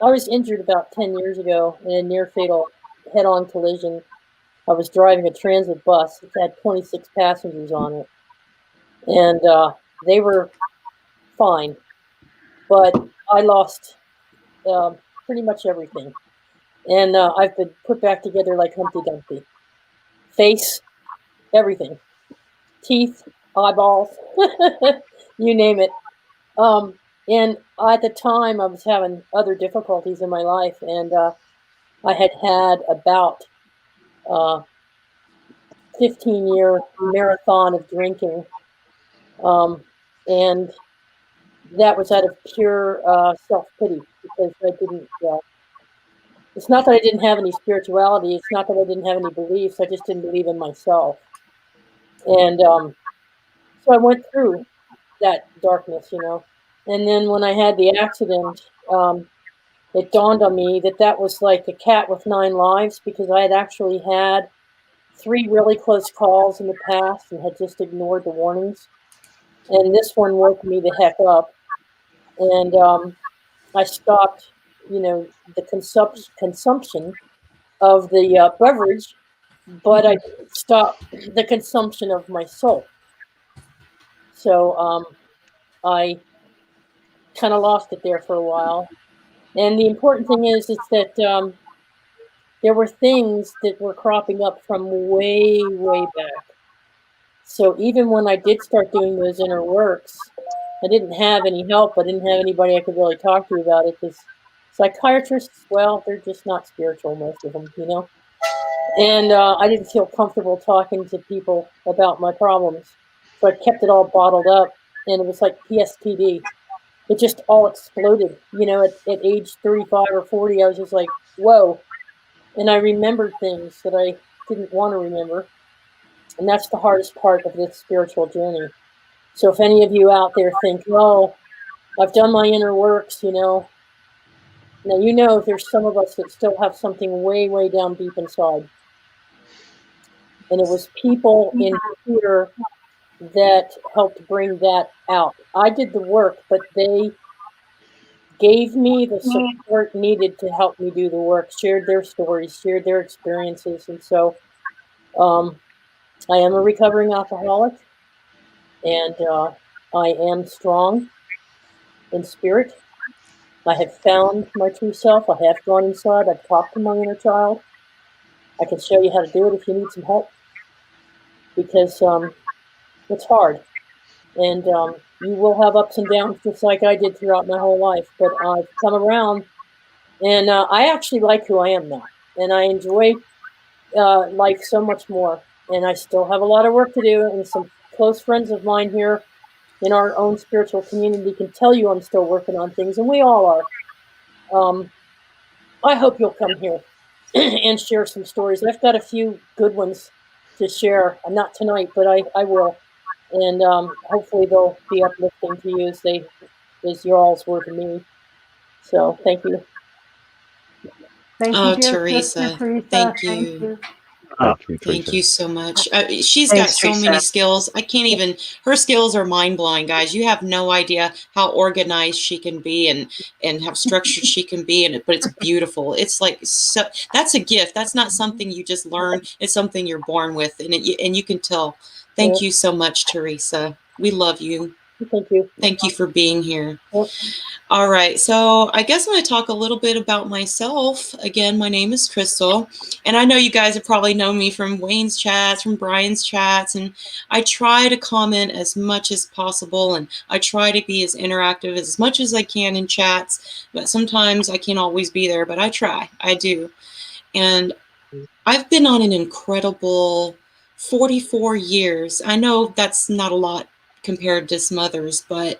S8: I was injured about 10 years ago in a near-fatal head-on collision. I was driving a transit bus. It had 26 passengers on it. And they were fine. But I lost pretty much everything. And I've been put back together like Humpty Dumpty. Face, everything. Teeth, eyeballs, you name it. And at the time, I was having other difficulties in my life, and I had about 15-year marathon of drinking, and that was out of pure self-pity, because I didn't, it's not that I didn't have any spirituality, it's not that I didn't have any beliefs, I just didn't believe in myself. And so I went through that darkness, you know. And then when I had the accident, it dawned on me that that was like a cat with 9 lives, because I had actually had 3 really close calls in the past and had just ignored the warnings. And this one woke me the heck up. And I stopped, you know, the consumption of the beverage, but I didn't stop the consumption of my soul. So I kind of lost it there for a while. And the important thing is that there were things that were cropping up from way, way back. So even when I did start doing those inner works, I didn't have any help. I didn't have anybody I could really talk to about it, because psychiatrists, well, they're just not spiritual, most of them, you know. And I didn't feel comfortable talking to people about my problems. So I kept it all bottled up, and it was like PSTD. It just all exploded, you know, at age 35 or 40, I was just like, whoa. And I remembered things that I didn't want to remember. And that's the hardest part of this spiritual journey. So if any of you out there think, oh, I've done my inner works, you know, now you know there's some of us that still have something way, way down deep inside. And it was people in here that helped bring that out. I did the work, but they gave me the support needed to help me do the work, shared their stories, shared their experiences. And so I am a recovering alcoholic, and I am strong in spirit. I have found my true self. I have gone inside. I've talked to my inner child. I can show you how to do it if you need some help, because it's hard. And you will have ups and downs, just like I did throughout my whole life. But I've come around, and I actually like who I am now. And I enjoy life so much more. And I still have a lot of work to do. And some close friends of mine here in our own spiritual community can tell you I'm still working on things. And we all are. I hope you'll come here and share some stories. I've got a few good ones to share. Not tonight, but I will. And hopefully they'll be uplifting to you as your all's were to me. So thank you.
S7: Thank
S1: Oh,
S7: you, dear
S1: Teresa,
S7: sister Teresa.
S1: thank you.
S2: Thank you,
S1: Thank
S2: Teresa.
S1: you so much. She's
S3: Thanks,
S1: got so
S3: Teresa.
S1: many skills. I can't even, her skills are mind blowing, guys. You have no idea how organized she can be and how structured she can be. But it's beautiful. It's like, so that's a gift. That's not something you just learn. It's something you're born with. And you can tell. Thank you so much, Teresa. We love you.
S8: Thank you.
S1: Thank you for being here.
S8: Yep.
S1: All right, so I guess I'm going to talk a little bit about myself. Again, my name is Crystal, and I know you guys have probably known me from Wayne's chats, from Brian's chats, and I try to comment as much as possible, and I try to be as interactive as much as I can in chats, but sometimes I can't always be there, but I try. I do. And I've been on an incredible 44 years. I know that's not a lot compared to some others, but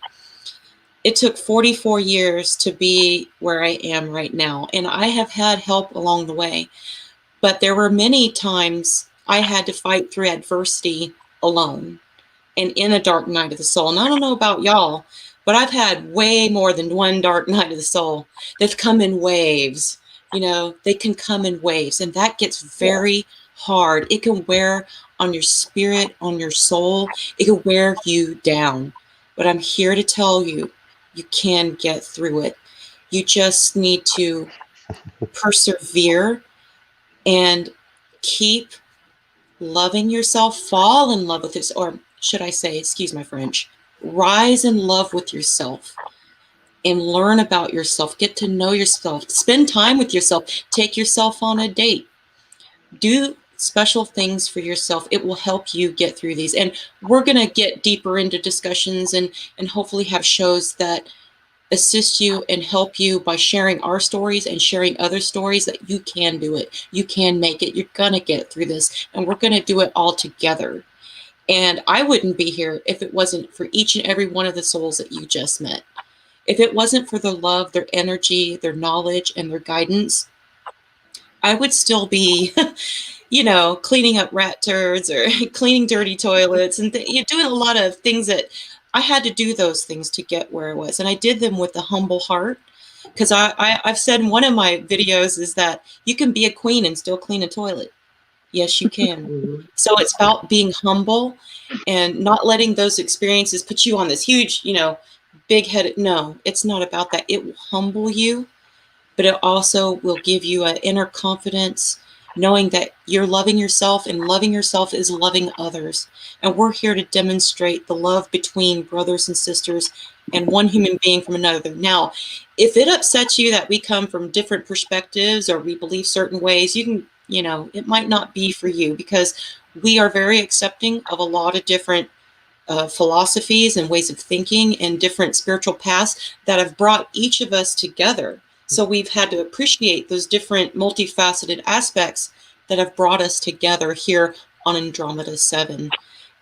S1: it took 44 years to be where I am right now, and I have had help along the way. But there were many times I had to fight through adversity alone and in a dark night of the soul. And I don't know about y'all, but I've had way more than one dark night of the soul. They've come in waves. You know, they can come in waves, and that gets very hard. It can wear on your spirit, on your soul. It can wear you down. But I'm here to tell you, you can get through it. You just need to persevere and keep loving yourself, fall in love with this, or should I say, excuse my French, rise in love with yourself and learn about yourself, get to know yourself, spend time with yourself, take yourself on a date, do special things for yourself. It will help you get through these. And we're going to get deeper into discussions and hopefully have shows that assist you and help you by sharing our stories and sharing other stories that you can do it. You can make it. You're going to get through this. And we're going to do it all together. And I wouldn't be here if it wasn't for each and every one of the souls that you just met. If it wasn't for their love, their energy, their knowledge, and their guidance, I would still be, you know, cleaning up rat turds or cleaning dirty toilets and you're doing a lot of things that I had to do those things to get where I was. And I did them with a humble heart because I've said in one of my videos is that you can be a queen and still clean a toilet. Yes, you can. So it's about being humble and not letting those experiences put you on this huge, you know, big-headed. No, it's not about that. It will humble you, but it also will give you an inner confidence, knowing that you're loving yourself, and loving yourself is loving others. And we're here to demonstrate the love between brothers and sisters and one human being from another. Now, if it upsets you that we come from different perspectives or we believe certain ways, you can, you know, it might not be for you because we are very accepting of a lot of different philosophies and ways of thinking and different spiritual paths that have brought each of us together. So we've had to appreciate those different multifaceted aspects that have brought us together here on Andromeda 7.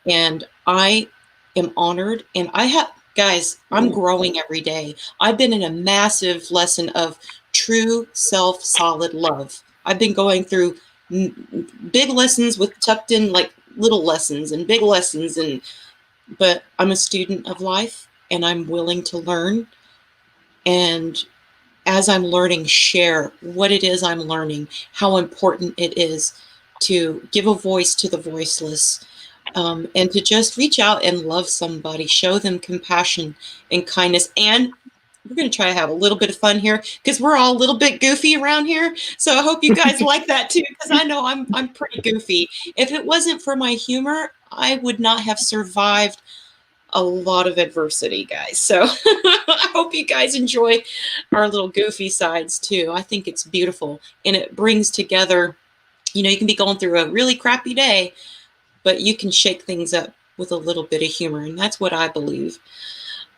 S1: And I am honored. And I have, guys, I'm growing every day. I've been in a massive lesson of true self-solid love. I've been going through big lessons with tucked in like little lessons and big lessons. But I'm a student of life and I'm willing to learn. And as I'm learning, share what it is I'm learning, how important it is to give a voice to the voiceless, and to just reach out and love somebody, show them compassion and kindness. And we're going to try to have a little bit of fun here because we're all a little bit goofy around here. So I hope you guys like that too, because I know I'm pretty goofy. If it wasn't for my humor, I would not have survived a lot of adversity, guys. So I hope you guys enjoy our little goofy sides too. I think it's beautiful and it brings together, you know, you can be going through a really crappy day, but you can shake things up with a little bit of humor. And that's what I believe.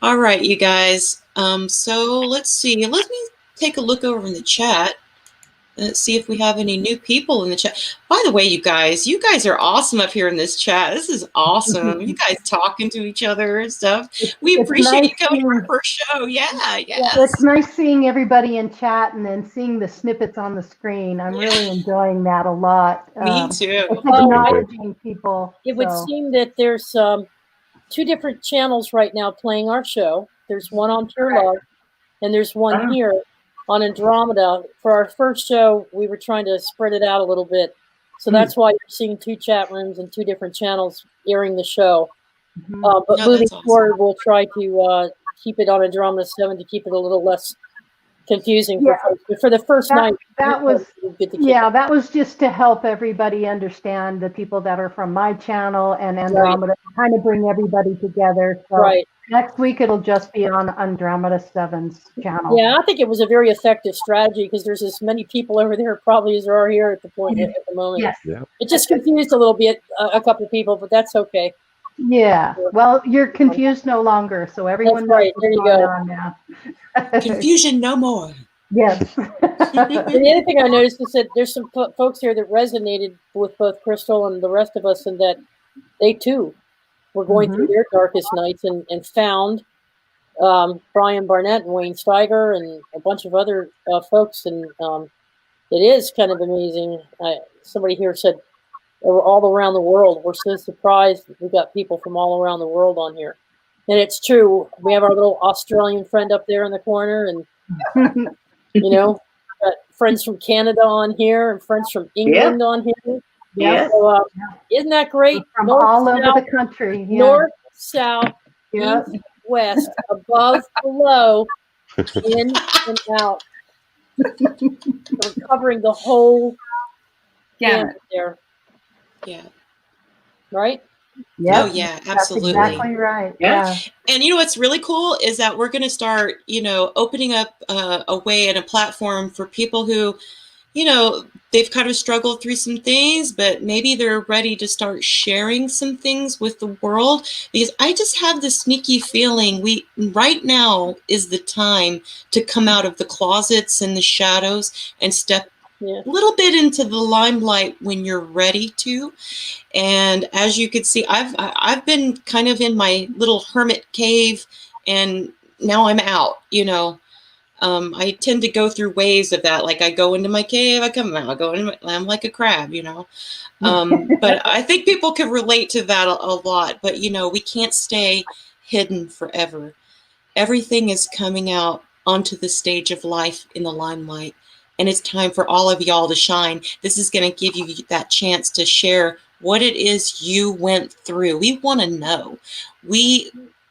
S1: All right, you guys. So let's see. Let me take a look over in the chat. Let's see if we have any new people in the chat. By the way, you guys are awesome up here in this chat. This is awesome. You guys talking to each other and stuff. We appreciate you coming to our first show. Yeah.
S7: It's nice seeing everybody in chat and then seeing the snippets on the screen. I'm really enjoying that a lot.
S1: Me too.
S7: It's acknowledging people.
S8: It would seem that there's two different channels right now playing our show. There's one on Pure Love, and there's one here on Andromeda. For our first show, we were trying to spread it out a little bit. So that's why you're seeing two chat rooms and two different channels airing the show. But moving forward, we'll try to keep it on Andromeda 7 to keep it a little less confusing for folks. But for the first night,
S7: that was just to help everybody understand, the people that are from my channel and Andromeda, kind of bring everybody together. So next week it'll just be on Andromeda 7's channel.
S8: Yeah, I think it was a very effective strategy because there's as many people over there probably as there are here at the point at the moment.
S7: Yes.
S2: Yeah.
S8: It just confused a little bit, a couple of people, but that's okay.
S7: Yeah. Well, you're confused no longer, so everyone knows what's going on now.
S1: Confusion no more.
S7: Yes.
S8: And the other thing I noticed is that there's some folks here that resonated with both Crystal and the rest of us, and that they too were going through their darkest nights and found Brian Barnett and Wayne Steiger and a bunch of other folks, and it is kind of amazing. Somebody here said they were all around the world. We're so surprised that we got people from all around the world on here. And it's true. We have our little Australian friend up there in the corner, and you know, got friends from Canada on here and friends from England on here.
S7: Yeah.
S8: So, isn't that great?
S7: From all over the country. Yeah.
S8: North, south, east, west, above, below, in and out. We're covering the whole gamut there.
S1: Yeah.
S8: Right?
S7: Yeah.
S1: Oh yeah, absolutely.
S7: That's exactly right. Yeah.
S1: And you know what's really cool is that we're going to start, opening up a way and a platform for people who, they've kind of struggled through some things, but maybe they're ready to start sharing some things with the world. Because I just have this sneaky feeling right now is the time to come out of the closets and the shadows and step a little bit into the limelight when you're ready to. And as you can see, I've been kind of in my little hermit cave, and now I'm out. I tend to go through waves of that. Like I go into my cave, I come out, I'm like a crab, But I think people can relate to that a lot. But we can't stay hidden forever. Everything is coming out onto the stage of life in the limelight. And it's time for all of y'all to shine. This is going to give you that chance to share what it is you went through. We want to know.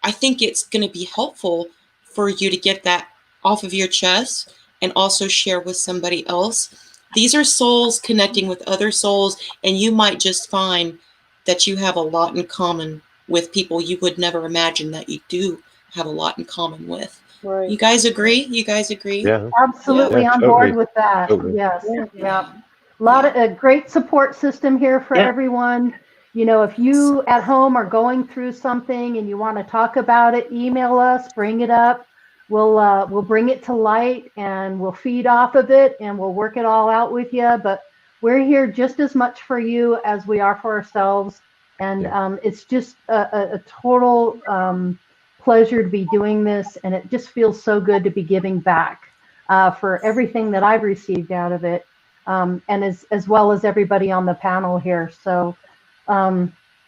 S1: I think it's going to be helpful for you to get that off of your chest and also share with somebody else. These are souls connecting with other souls, and you might just find that you have a lot in common with people you would never imagine that you do have a lot in common with.
S8: Right.
S1: You guys agree?
S2: Yeah.
S7: Absolutely on board with that.
S2: Totally.
S7: Yes. Yeah. A lot of a great support system here for everyone. If you at home are going through something and you want to talk about it, email us, bring it up. We'll bring it to light and we'll feed off of it and we'll work it all out with you. But we're here just as much for you as we are for ourselves. And it's just a total pleasure to be doing this, and it just feels so good to be giving back for everything that I've received out of it, and as well as everybody on the panel here. So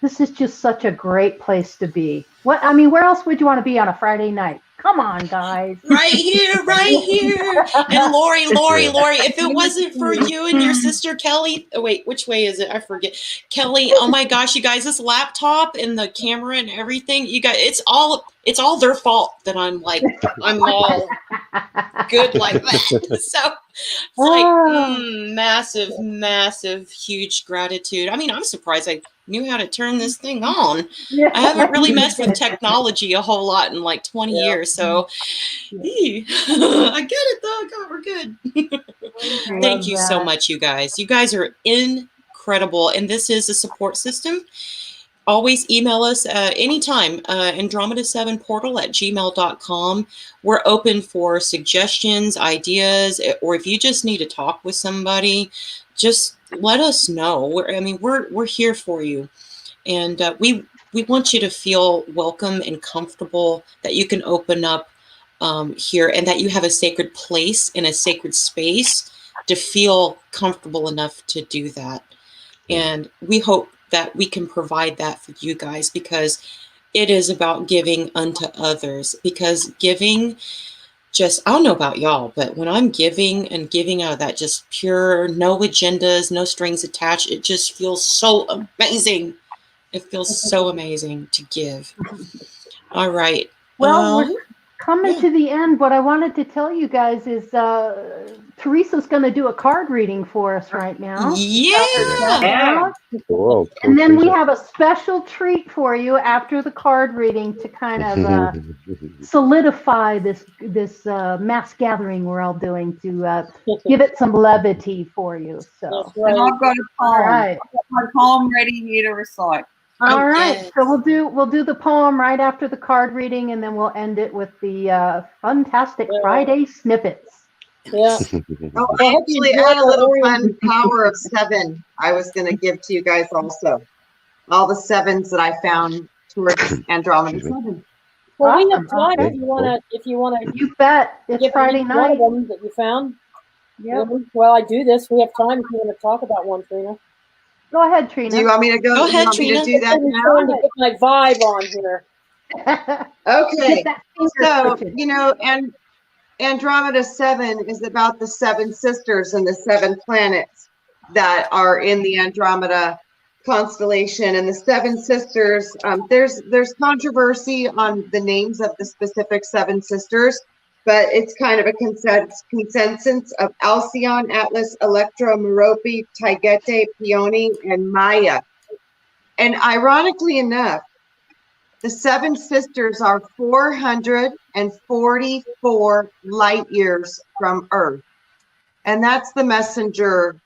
S7: this is just such a great place to be. Where else would you want to be on a Friday night? Come on, guys.
S1: Right here. And Laurie, if it wasn't for you and your sister Kelly, wait, which way is it? I forget. Kelly, oh my gosh, you guys, this laptop and the camera and everything, you guys, it's all their fault that I'm all good like that. So it's like massive, huge gratitude. I'm surprised I knew how to turn this thing on. I haven't really messed with technology a whole lot in like 20 years. So I get it though. God, we're good. Thank you so much, you guys. You guys are incredible. And this is a support system. Always email us anytime, Andromeda7portal@gmail.com. We're open for suggestions, ideas, or if you just need to talk with somebody, just let us know. We're here for you. And we want you to feel welcome and comfortable, that you can open up here, and that you have a sacred place and a sacred space to feel comfortable enough to do that. And we hope that we can provide that for you guys, because it is about giving unto others, because giving just, I don't know about y'all, but when I'm giving and giving out of that just pure, no agendas, no strings attached, it just feels so amazing. It feels so amazing to give. All right.
S7: Well, we're coming
S1: yeah.
S7: to the end. What I wanted to tell you guys is Teresa's going to do a card reading for us right now.
S1: Yeah.
S2: Cool.
S7: And then we have a special treat for you after the card reading to kind of solidify this mass gathering we're all doing, to give it some levity for you. So,
S6: And I've got a poem.
S7: All right.
S6: I've got my poem ready here to recite.
S7: All right, so we'll do the poem right after the card reading, and then we'll end it with the fantastic Friday snippets.
S8: Yeah.
S11: Oh, I actually had a little fun power of 7 I was going to give to you guys also. All the 7s that I found towards Andromeda 7.
S8: Well, we have time if you wanna.
S7: You bet. It's Friday night.
S8: One of them that you found. Yep. While I do this, we have time if you want to talk about one, Trina.
S7: Go ahead, Trina.
S11: Do you want me to go?
S1: Go ahead,
S11: Trina.
S1: Trina.
S11: Do that
S8: I'm
S11: now?
S8: trying to get my vibe on here.
S11: Okay. So, you know, and Andromeda 7 is about the 7 sisters and the 7 planets that are in the Andromeda constellation. And the 7 sisters, there's controversy on the names of the specific 7 sisters, but it's kind of a consensus of Alcyon, Atlas, Electra, Merope, Taygete, Peony, and Maya. And ironically enough, the 7 sisters are 444 light years from Earth. And that's the messenger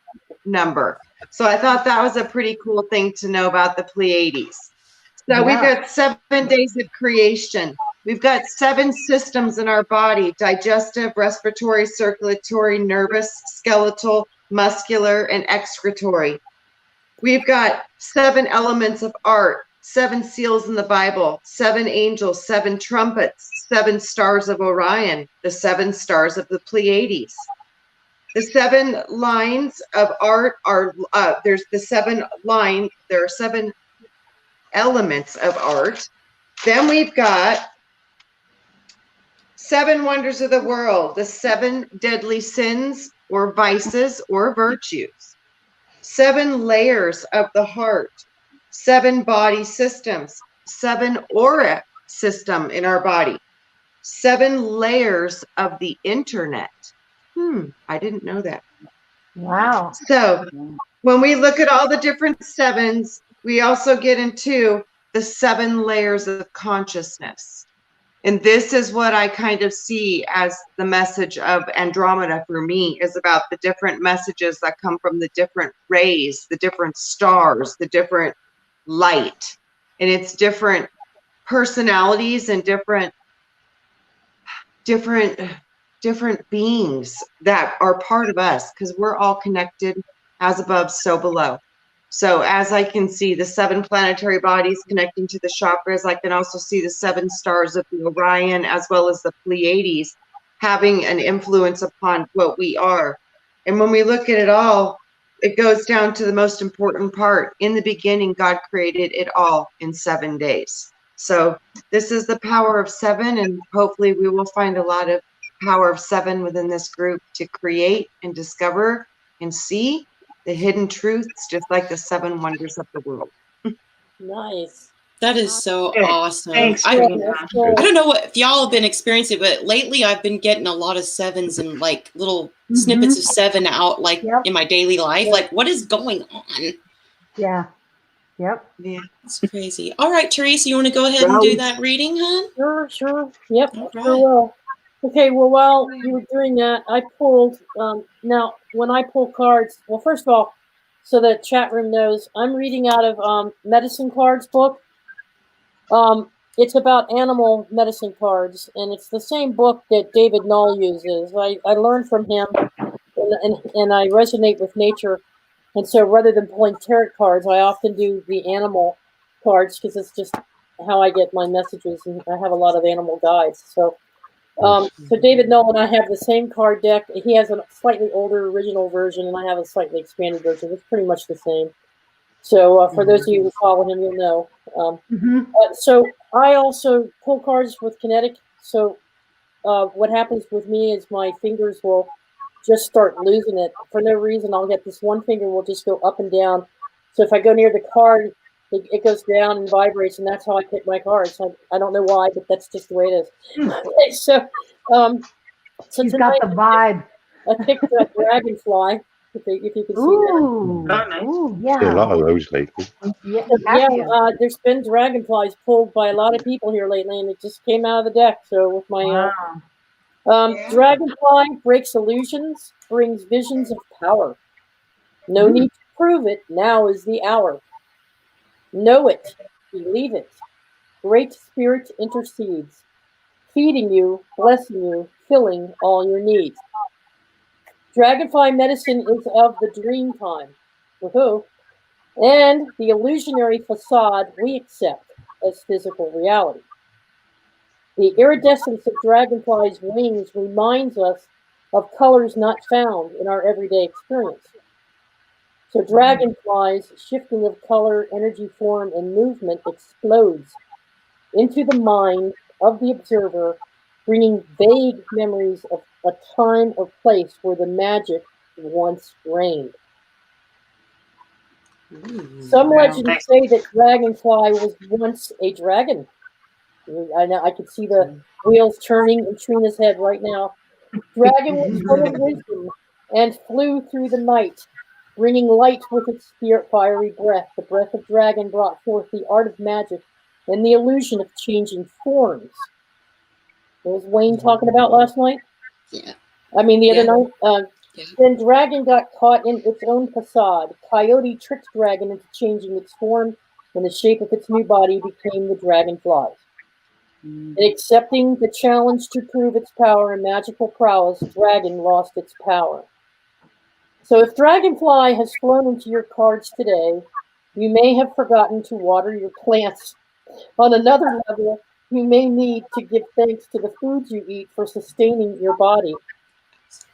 S11: number. So I thought that was a pretty cool thing to know about the Pleiades. So we've got 7 days of creation. We've got 7 systems in our body: digestive, respiratory, circulatory, nervous, skeletal, muscular, and excretory. We've got 7 elements of art: 7 seals in the Bible, 7 angels, 7 trumpets, 7 stars of Orion, the 7 stars of the Pleiades. The 7 lines of art are, there are 7 elements of art. Then we've got 7 wonders of the world, the 7 deadly sins or vices or virtues. 7 layers of the heart, 7 body systems, 7 aura system in our body, 7 layers of the internet. I didn't know that.
S7: Wow.
S11: So when we look at all the different 7s, we also get into the 7 layers of consciousness. And this is what I kind of see as the message of Andromeda for me, is about the different messages that come from the different rays, the different stars, the different light, and it's different personalities and different beings that are part of us, because we're all connected, as above, so below. So as I can see the 7 planetary bodies connecting to the chakras, I can also see the 7 stars of the Orion, as well as the Pleiades, having an influence upon what we are. And when we look at it all, it goes down to the most important part. In the beginning, God created it all in 7 days. So this is the power of 7, and hopefully we will find a lot of power of 7 within this group to create and discover and see the hidden truths, just like the 7 wonders of the world.
S8: Nice.
S1: That is so awesome.
S11: Thanks,
S1: I
S11: Trina.
S1: don't know if y'all have been experiencing it, but lately I've been getting a lot of 7s and like little snippets of 7 out, like in my daily life. Like, what is going on?
S7: Yeah. Yep.
S11: Yeah.
S1: It's crazy. All right, Teresa, you want to go ahead and do that reading, hon?
S8: Sure. Yep.
S1: All right.
S8: Sure will. Okay, well, while you were doing that, I pulled, now, when I pull cards, well, first of all, so the chat room knows, I'm reading out of Medicine Cards book. It's about animal medicine cards, and it's the same book that David Null uses. I learned from him, and I resonate with nature. And so rather than pulling tarot cards, I often do the animal cards, because it's just how I get my messages, and I have a lot of animal guides. So David Null and I have the same card deck. He has a slightly older original version, and I have a slightly expanded version. It's pretty much the same. So for those of you who follow him, you'll know. So I also pull cards with kinetic. So what happens with me is my fingers will just start losing it for no reason. I'll get this one finger will just go up and down. So if I go near the card, it goes down and vibrates, and that's how I pick my cards. I don't know why, but that's just the way it is. So
S7: She's got the vibe.
S8: I picked a dragonfly. If you can see that.
S7: Ooh,
S2: See a lot
S7: yeah.
S2: of those lately.
S7: Yeah.
S8: There's been dragonflies pulled by a lot of people here lately, and it just came out of the deck. So with my dragonfly breaks illusions, brings visions of power. No need to prove it. Now is the hour. Know it. Believe it. Great Spirit intercedes, feeding you, blessing you, filling all your needs. Dragonfly medicine is of the dream time. Woohoo! And the illusionary facade we accept as physical reality. The iridescence of dragonflies' wings reminds us of colors not found in our everyday experience. So dragonflies' shifting of color, energy, form, and movement explodes into the mind of the observer, bringing vague memories of a time or place where the magic once reigned. Some legends say that dragonfly was once a dragon. I can see the wheels turning in Trina's head right now. Dragon was full of wisdom and flew through the night, bringing light with its spirit fiery breath. The breath of dragon brought forth the art of magic and the illusion of changing forms. What was Wayne talking about last night?
S1: Yeah.
S8: I mean, the other night. Then dragon got caught in its own facade. Coyote tricked dragon into changing its form, and the shape of its new body became the dragonflies. In accepting the challenge to prove its power and magical prowess, dragon lost its power. So if dragonfly has flown into your cards today, you may have forgotten to water your plants. On another level, you may need to give thanks to the foods you eat for sustaining your body.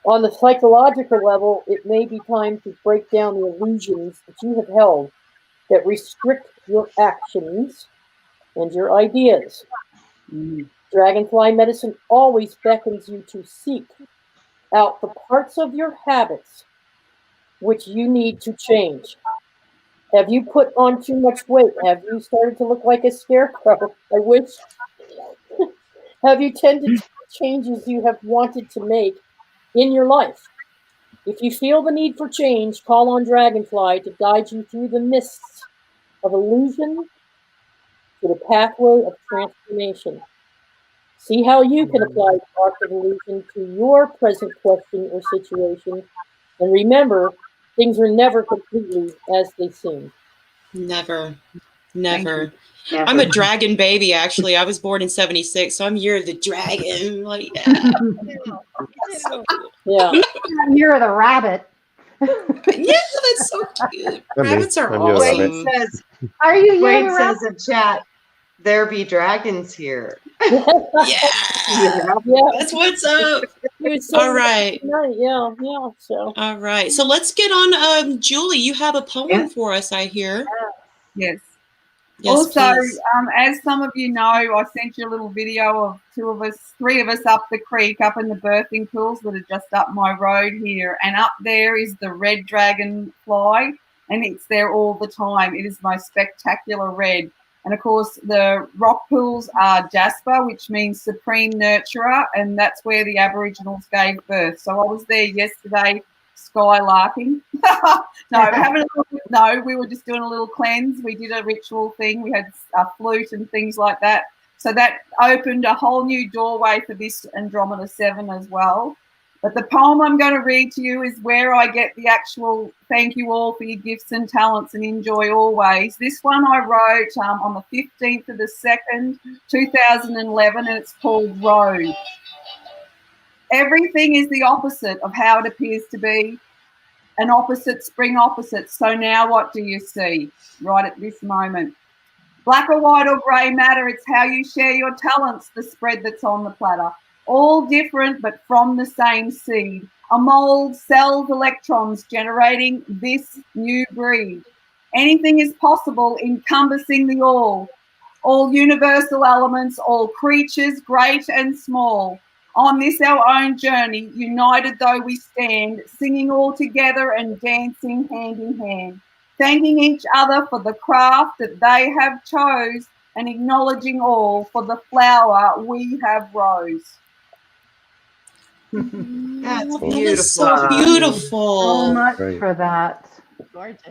S8: On the psychological level, it may be time to break down the illusions that you have held that restrict your actions and your ideas. Dragonfly medicine always beckons you to seek out the parts of your habits which you need to change. Have you put on too much weight? Have you started to look like a scarecrow? I wish. Have you tended to changes you have wanted to make in your life? If you feel the need for change, call on Dragonfly to guide you through the mists of illusion to the pathway of transformation. See how you can apply the art of illusion to your present question or situation. And remember, things are never completely as they seem.
S1: Never. I'm a dragon baby, actually. I was born in 76, so I'm year of the dragon. Like, yeah. So cool.
S8: Yeah.
S7: Year of the rabbit.
S1: Yeah, that's so cute. Rabbits are awesome.
S3: Wade says,
S7: are you
S3: Wade says in chat, there be dragons here.
S1: Yeah. That's what's up. All right.
S8: Yeah. So.
S1: All right. So let's get on. Julie, you have a poem for us, I hear.
S6: Yes.
S1: Yes,
S6: also,
S1: please.
S6: as some of you know, I sent you a little video of three of us up the creek, up in the birthing pools that are just up my road here. And up there is the red dragonfly, and it's there all the time. It is my spectacular red. And of course, the rock pools are jasper, which means supreme nurturer, and that's where the Aboriginals gave birth. So I was there yesterday, skylarking. No, we were just doing a little cleanse. We did a ritual thing. We had a flute and things like that. So that opened a whole new doorway for this Andromeda 7 as well. But the poem I'm going to read to you is where I get the actual thank you all for your gifts and talents and enjoy always. This one I wrote on the 15th of the 2nd, 2011, and it's called Road. Everything is the opposite of how it appears to be. An opposites bring opposites. So now what do you see right at this moment? Black or white or grey matter, it's how you share your talents, the spread that's on the platter. All different, but from the same seed. A mold, cells, electrons generating this new breed. Anything is possible, encompassing the all universal elements, all creatures, great and small. On this our own journey, united though we stand, singing all together and dancing hand in hand, thanking each other for the craft that they have chose, and acknowledging all for the flower we have rose.
S3: That's
S1: That is so
S3: beautiful.
S1: beautiful.
S7: So much
S2: Great.
S7: for that.
S4: Gorgeous.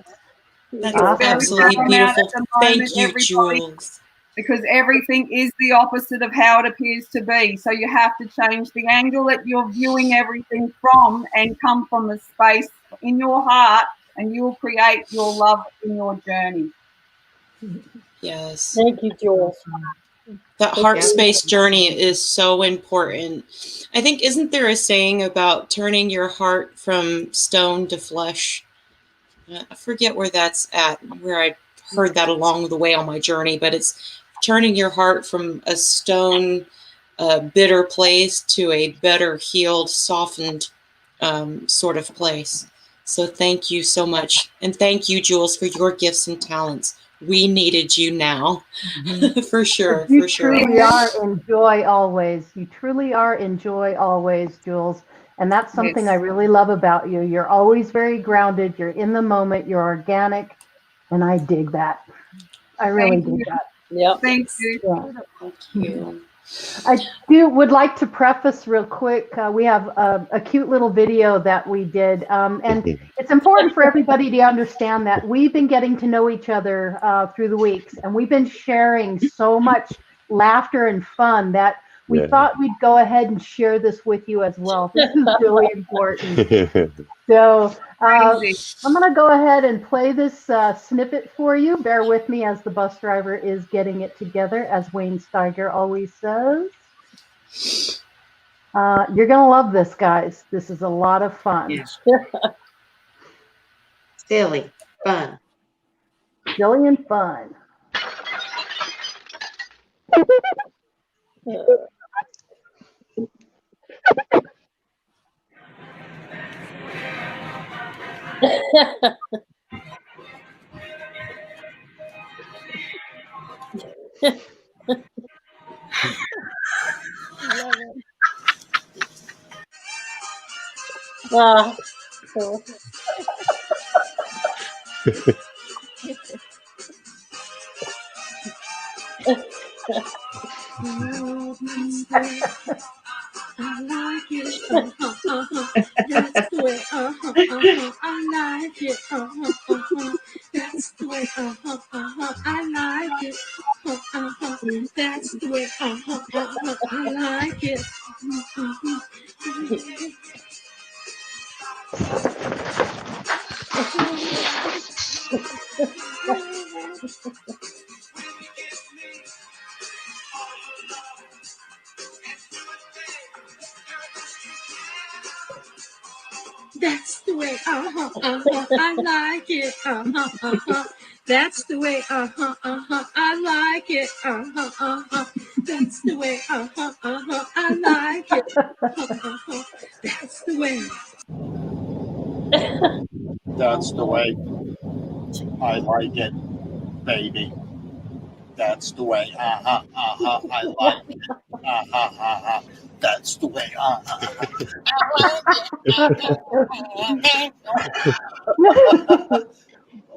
S1: That's
S7: Awesome.
S1: absolutely
S6: Paramount at
S1: beautiful.
S6: the moment,
S1: Thank you,
S6: everybody.
S1: Jules.
S6: Because everything is the opposite of how it appears to be. So you have to change the angle that you're viewing everything from and come from a space in your heart, and you'll create your love in your journey.
S1: Yes.
S8: Thank you, Jules.
S1: That heart space journey is so important. I think, isn't there a saying about turning your heart from stone to flesh? I forget where that's at, where I heard that along the way on my journey, but it's turning your heart from a stone, bitter place to a better healed, softened sort of place. So thank you so much. And thank you, Jules, for your gifts and talents. We needed you now. For sure,
S7: You
S1: for sure.
S7: truly are in joy always. You truly are in joy always, Jules. And that's something
S6: Yes.
S7: I really love about you. You're always very grounded. You're in the moment. You're organic. And I dig that. I really
S6: Thank
S7: dig
S6: you.
S7: that.
S8: Yep.
S6: Thank you.
S7: Yeah.
S1: Thank you.
S7: I would like to preface real quick. We have a cute little video that we did. And it's important for everybody to understand that we've been getting to know each other through the weeks. And we've been sharing so much laughter and fun that we thought we'd go ahead and share this with you as well. This is really important. So I'm going to go ahead and play this snippet for you. Bear with me as the bus driver is getting it together, as Wayne Steiger always says. You're going to love this, guys. This is a lot of fun.
S3: Yes. Silly, fun.
S7: Silly and fun.
S4: Love it.
S12: I like it. That's the way. I like it. That's the way. I like it. That's the way. I like it. That's the way, I like it, That's the way, I like it, That's the way, I like it, That's the way.
S13: That's the way I like it, baby. That's the way, I like it, That's the way,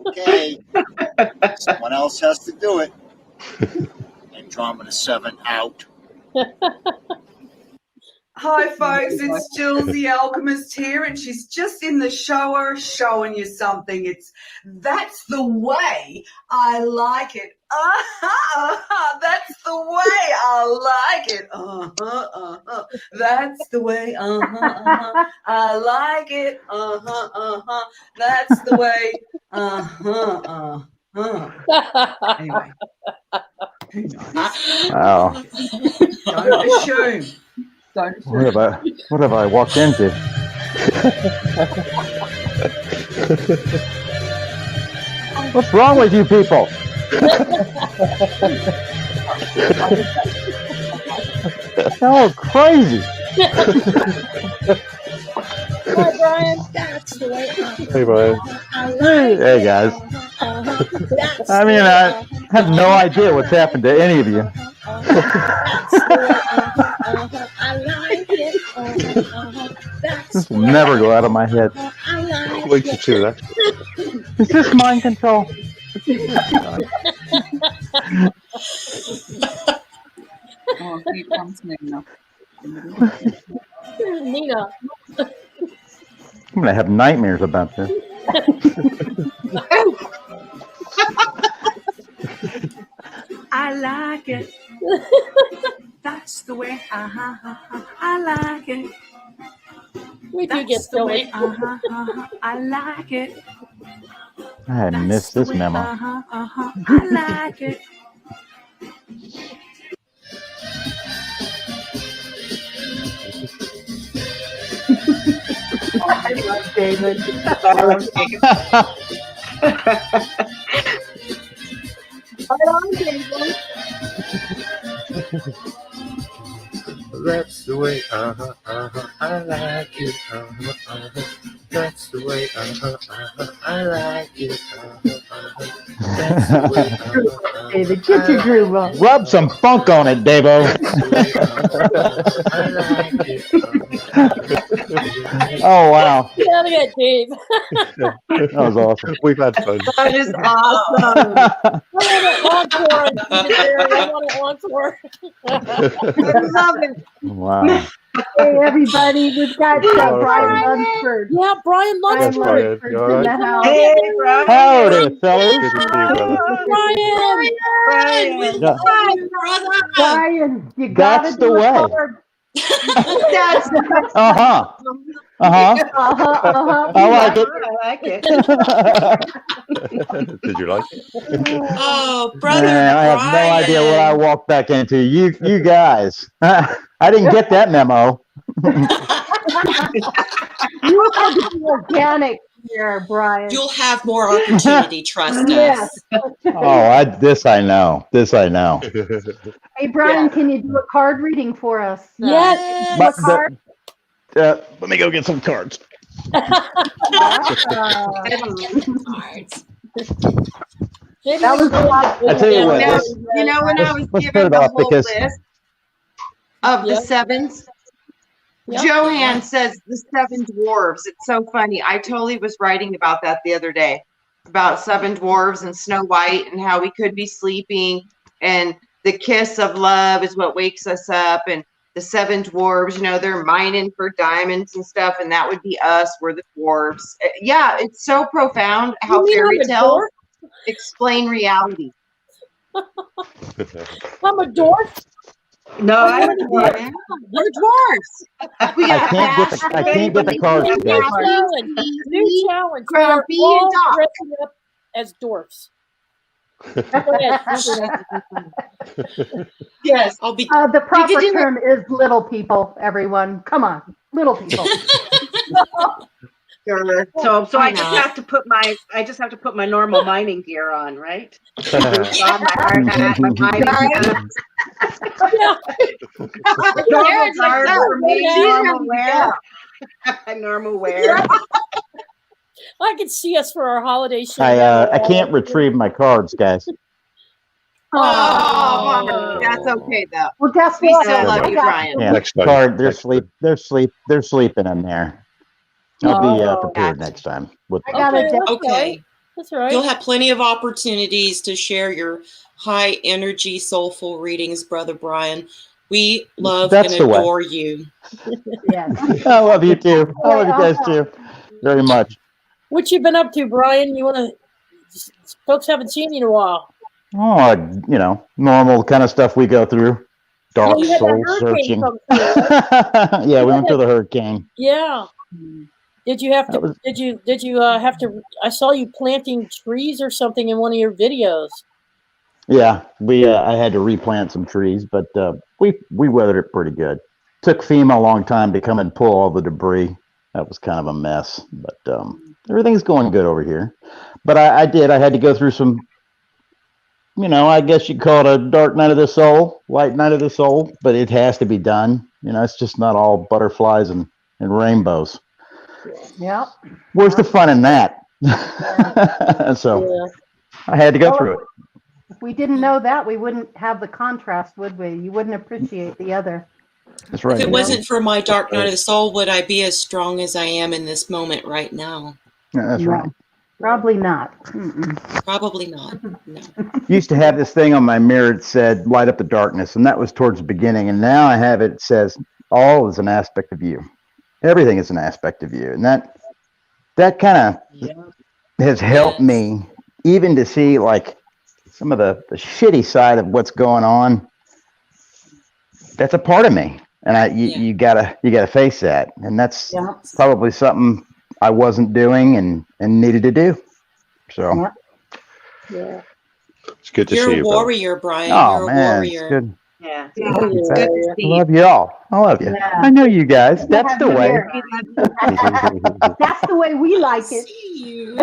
S13: Okay, someone else has to do it. Andromeda 7 out.
S6: Hi folks, it's Jules the Alchemist here, and she's just in the shower showing you something. That's the way I like it. That's the way I like it. That's the way, I like it. That's the way, Anyway.
S14: Wow.
S6: Don't assume.
S14: What have I walked into? What's wrong with you people? Oh, crazy.
S12: Hi, Brian. That's the way.
S14: Hey, Brian.
S12: I like
S14: Hey, guys.
S12: That's
S14: I mean, I have no idea what's happened to any of you.
S12: That's the way, I like it. That's
S14: This
S12: the
S14: will
S12: way,
S14: never go out of my head.
S12: I like
S2: Wait
S12: it.
S2: till that.
S14: Is this mind control?
S6: Oh, here comes Nina.
S8: Nina.
S14: I'm going to have nightmares about this.
S12: I like it. That's the way, I like it.
S8: We do get
S12: That's the way,
S8: silly.
S12: I like it.
S14: I had missed this memo.
S12: I like it.
S3: I love David. Right on, David.
S2: That's the way, I like it, That's the way, I like it, That's the way,
S7: David, get your groove on.
S14: Rub some funk on it, Davo.
S2: I like it.
S14: Oh, wow.
S8: Get out of here, Dave.
S14: That was awesome.
S2: We've had fun.
S3: That is awesome.
S8: I want it encore.
S3: I love it.
S14: Wow.
S7: Hey, everybody, we've got Brian Lunsford.
S8: Yeah, Brian
S7: Brian
S8: Lunsford.
S2: Brian. You
S7: Lunsford's
S2: all
S7: in the
S2: right?
S7: house.
S5: Hey, Brian.
S14: Howdy, fellas.
S2: Good to see you, brother.
S8: Brian.
S1: Brian, we
S14: Yeah.
S1: love you, brother.
S7: Brian, you gotta
S14: That's the
S7: do a
S14: way.
S7: card.
S3: That's
S14: Uh-huh. Uh-huh. I like it.
S5: I like it.
S2: Did you like it?
S1: Oh, brother
S14: Man, I have no idea what I walked back into. You guys. I didn't get that memo.
S7: You had to be organic here, Brian.
S1: You'll have more opportunity, trust
S7: Yes.
S1: us.
S14: Oh, this I know. This I know.
S7: Hey, Brian, can you do a card reading for us?
S8: Yes.
S14: But
S7: a card?
S14: let me go get some cards.
S7: That was a lot.
S14: I tell you what,
S3: You know, when I was
S14: let's
S3: given
S14: put it
S3: the
S14: off
S3: whole
S14: because
S3: list of the sevens, Joanne says the seven dwarves. It's so funny. I totally was writing about that the other day, about seven dwarves and Snow White and how we could be sleeping and the kiss of love is what wakes us up, and the seven dwarves, you know, they're mining for diamonds and stuff, and that would be us. We're the dwarves. Yeah, it's so profound how fairy tales explain reality.
S8: I'm a dwarf.
S5: No, I'm a dwarf.
S3: We're dwarves. We
S14: I can't get the cards, guys.
S8: New challenge. We are
S3: Grumpy
S8: all
S3: and Doc.
S8: dressing up as dwarfs. Go ahead.
S3: Yes.
S1: I'll be.
S7: The proper term is little people, everyone. Come on, little people.
S5: So I just have to put my normal mining gear on, right? My hard hat, my mining hat. Normal garb for me, normal wear. Normal wear.
S8: I can see us for our holiday show.
S14: I can't retrieve my cards, guys.
S3: Oh, bummer. That's okay though.
S7: Well, guess
S3: We
S7: what?
S3: still love you, Brian.
S14: Yeah,
S2: Next time.
S14: card. They're sleeping in there. I'll be prepared next time.
S7: I got it.
S1: Okay.
S8: That's all right.
S1: You'll have plenty of opportunities to share your high energy, soulful readings, Brother Brian. We love
S14: That's
S1: and
S14: the way.
S1: adore you.
S7: Yes.
S14: I love you too. I love you guys too, very much.
S8: What you been up to, Brian? You want to? Folks haven't seen you in a while.
S14: Oh, normal kind of stuff we go through. Dark
S8: you had that
S14: soul
S8: hurricane
S14: searching.
S8: come through.
S14: Yeah, we went through the hurricane.
S8: Yeah. Did you have to? Did you have to? I saw you planting trees or something in one of your videos.
S14: Yeah, I had to replant some trees, but we weathered it pretty good. Took FEMA a long time to come and pull all the debris. That was kind of a mess, but everything's going good over here. But I had to go through some, I guess you'd call it a dark night of the soul, light night of the soul, but it has to be done. It's just not all butterflies and rainbows.
S7: Yeah.
S14: Where's the fun in that? So I had to go through it.
S7: If we didn't know that, we wouldn't have the contrast, would we? You wouldn't appreciate the other.
S14: That's right.
S1: If it wasn't for my dark night of the soul, would I be as strong as I am in this moment right now?
S14: Yeah, that's
S7: No,
S14: right.
S7: Probably not. Mm-mm.
S1: Probably not. No.
S14: Used to have this thing on my mirror that said light up the darkness, and that was towards the beginning, and now I have it says all is an aspect of you. Everything is an aspect of you. And that kind of has helped me even to see like some of the shitty side of what's going on. That's a part of me. And you gotta face that. And that's probably something I wasn't doing and needed to do. So
S8: Yeah.
S2: It's good to
S1: You're
S2: see
S1: a
S2: you,
S1: warrior, Brian.
S14: oh
S1: You're a
S14: man,
S1: warrior.
S14: it's good.
S5: Yeah.
S3: It's good to
S14: I
S3: see
S14: love you all. I love you.
S7: Yeah.
S14: I know you guys. That's
S7: Have
S14: the
S7: you
S14: way.
S7: here. That's the way we like it.
S1: See you.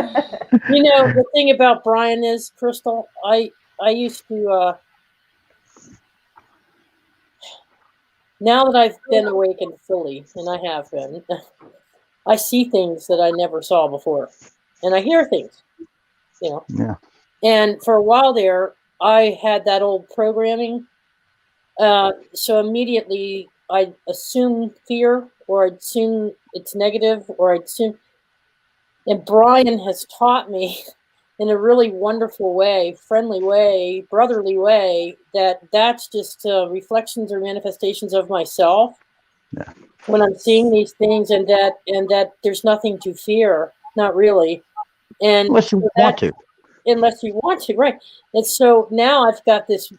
S8: You know, the thing about Brian is, Crystal, I used to, now that I've been awakened fully, and I have been, I see things that I never saw before. And I hear things, you know.
S14: Yeah.
S8: And for a while there, I had that old programming. So immediately I'd assume fear, or I'd assume it's negative, or I'd assume. And Brian has taught me in a really wonderful way, friendly way, brotherly way, that's just reflections or manifestations of myself.
S14: Yeah.
S8: When I'm seeing these things, and that there's nothing to fear, not really. And
S14: Unless you want to.
S8: Unless you want to, right? And so now I've got this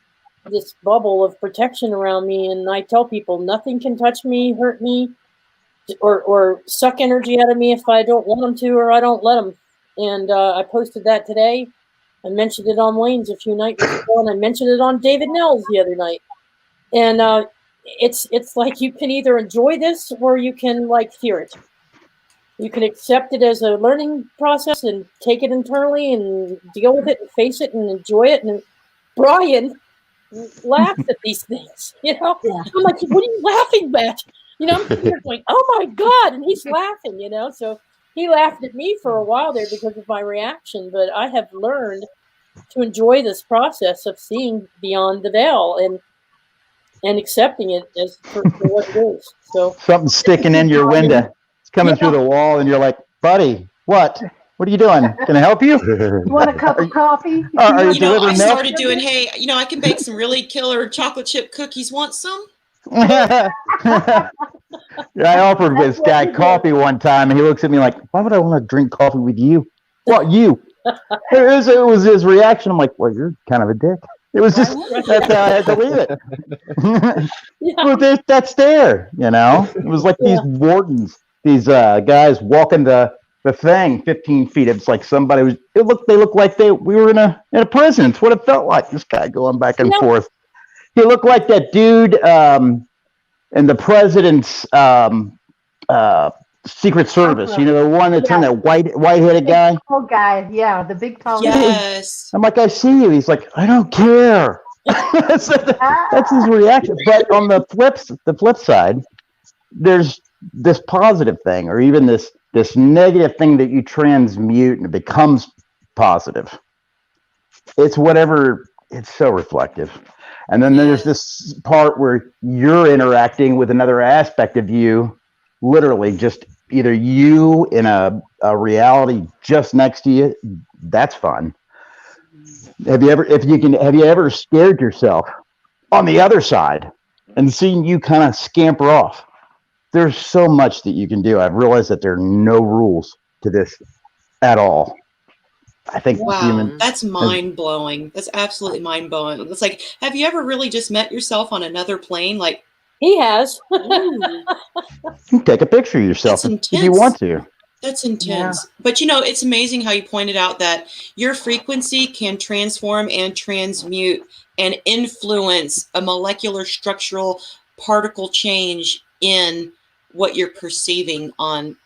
S8: bubble of protection around me, and I tell people nothing can touch me, hurt me, or suck energy out of me if I don't want them to, or I don't let them. And I posted that today. I mentioned it on Wayne's a few nights ago, and I mentioned it on David Nell's the other night. And it's like you can either enjoy this or you can like fear it. You can accept it as a learning process and take it internally and deal with it and face it and enjoy it. And Brian laughs at these things, you know. Yeah. I'm like, what are you laughing at? You know, I'm here going, oh my God, and he's laughing, you know. So he laughed at me for a while there because of my reaction, but I have learned to enjoy this process of seeing beyond the veil and accepting it as for what it is. So
S14: something sticking in your window. It's coming through the wall, and you're like, buddy, what? What are you doing? Can I help you?
S7: You want a cup of coffee?
S14: Are you
S1: You know, I
S14: delivering milk?
S1: started doing, hey, you know, I can bake some really killer chocolate chip cookies. Want some?
S14: I offered this guy coffee one time, and he looks at me like, why would I want to drink coffee with you? What, you? It was his reaction. I'm like, well, you're kind of a dick. It was just, that's how I had to leave it. Well, that's there, you know? It was like these wardens, these guys walking the thing 15 feet. It's like somebody was, they looked like we were in a prison. It's what it felt like, this guy going back and forth. He looked like that dude in the president's Secret Service. You know, the one that's in that white-headed guy?
S7: Tall guy, yeah, the big tall guy.
S1: Yes.
S14: I'm like, I see you. He's like, I don't care. That's his reaction. But on the flip side, there's this positive thing, or even this negative thing that you transmute and it becomes positive. It's whatever, it's so reflective. And then there's this part where you're interacting with another aspect of you, literally just either you in a reality just next to you. That's fun. Have you ever scared yourself on the other side and seen you kind of scamper off? There's so much that you can do. I've realized that there are no rules to this at all. I think
S1: that's mind-blowing. That's absolutely mind-blowing. It's like, have you ever really just met yourself on another plane? Like,
S8: he has.
S14: You can take a picture of yourself if you want to.
S1: That's intense. Yeah. But, you know, it's amazing how you pointed out that your frequency can transform and transmute and influence a molecular structural particle change in what you're perceiving on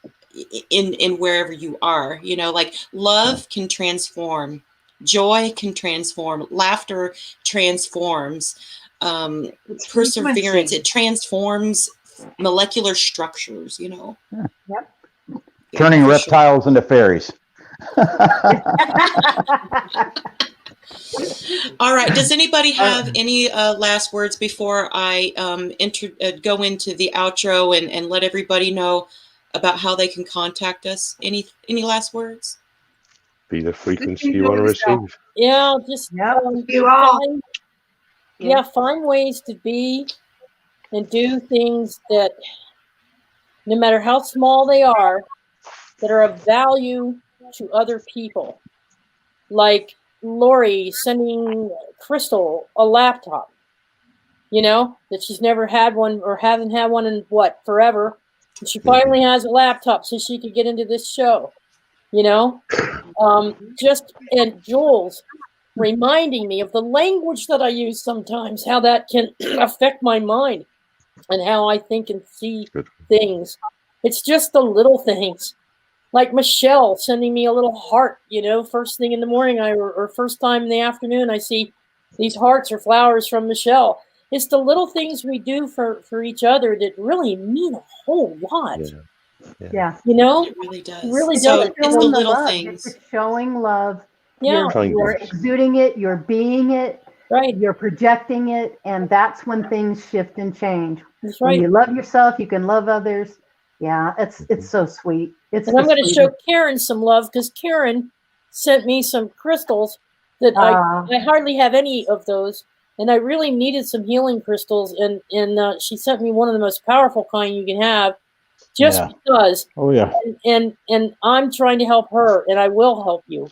S1: in wherever you are. You know, like love can transform, joy can transform, laughter transforms, perseverance, it transforms molecular structures, you know.
S14: Yeah. Yep. Turning reptiles into fairies.
S1: All right. Does anybody have any last words before I go into the outro and let everybody know about how they can contact us? Any last words?
S2: Be the frequency you want to receive.
S8: Yeah, just
S3: You all.
S8: find ways to be and do things that, no matter how small they are, that are of value to other people. Like Laurie sending Crystal a laptop, that she's never had one or haven't had one in forever. And she finally has a laptop so she could get into this show, and Jules reminding me of the language that I use sometimes, how that can affect my mind and how I think and see things. It's just the little things. Like Michelle sending me a little heart, first thing in the morning or first time in the afternoon, I see these hearts or flowers from Michelle. It's the little things we do for each other that really mean a whole lot.
S7: Yeah.
S8: It
S1: really does.
S8: It really
S1: So
S8: does.
S1: it's the little
S7: love.
S1: things.
S7: It's showing love.
S8: Yeah.
S7: You're exuding it. You're being it.
S8: Right.
S7: You're projecting it. And that's when things shift and change.
S8: That's right.
S7: When you love yourself, you can love others. Yeah, it's so sweet. And
S8: I'm going to show Karen some love because Karen sent me some crystals that I hardly have any of those, and I really needed some healing crystals. And she sent me one of the most powerful kind you can have, just because.
S14: Oh yeah.
S8: And I'm trying to help her, and I will help you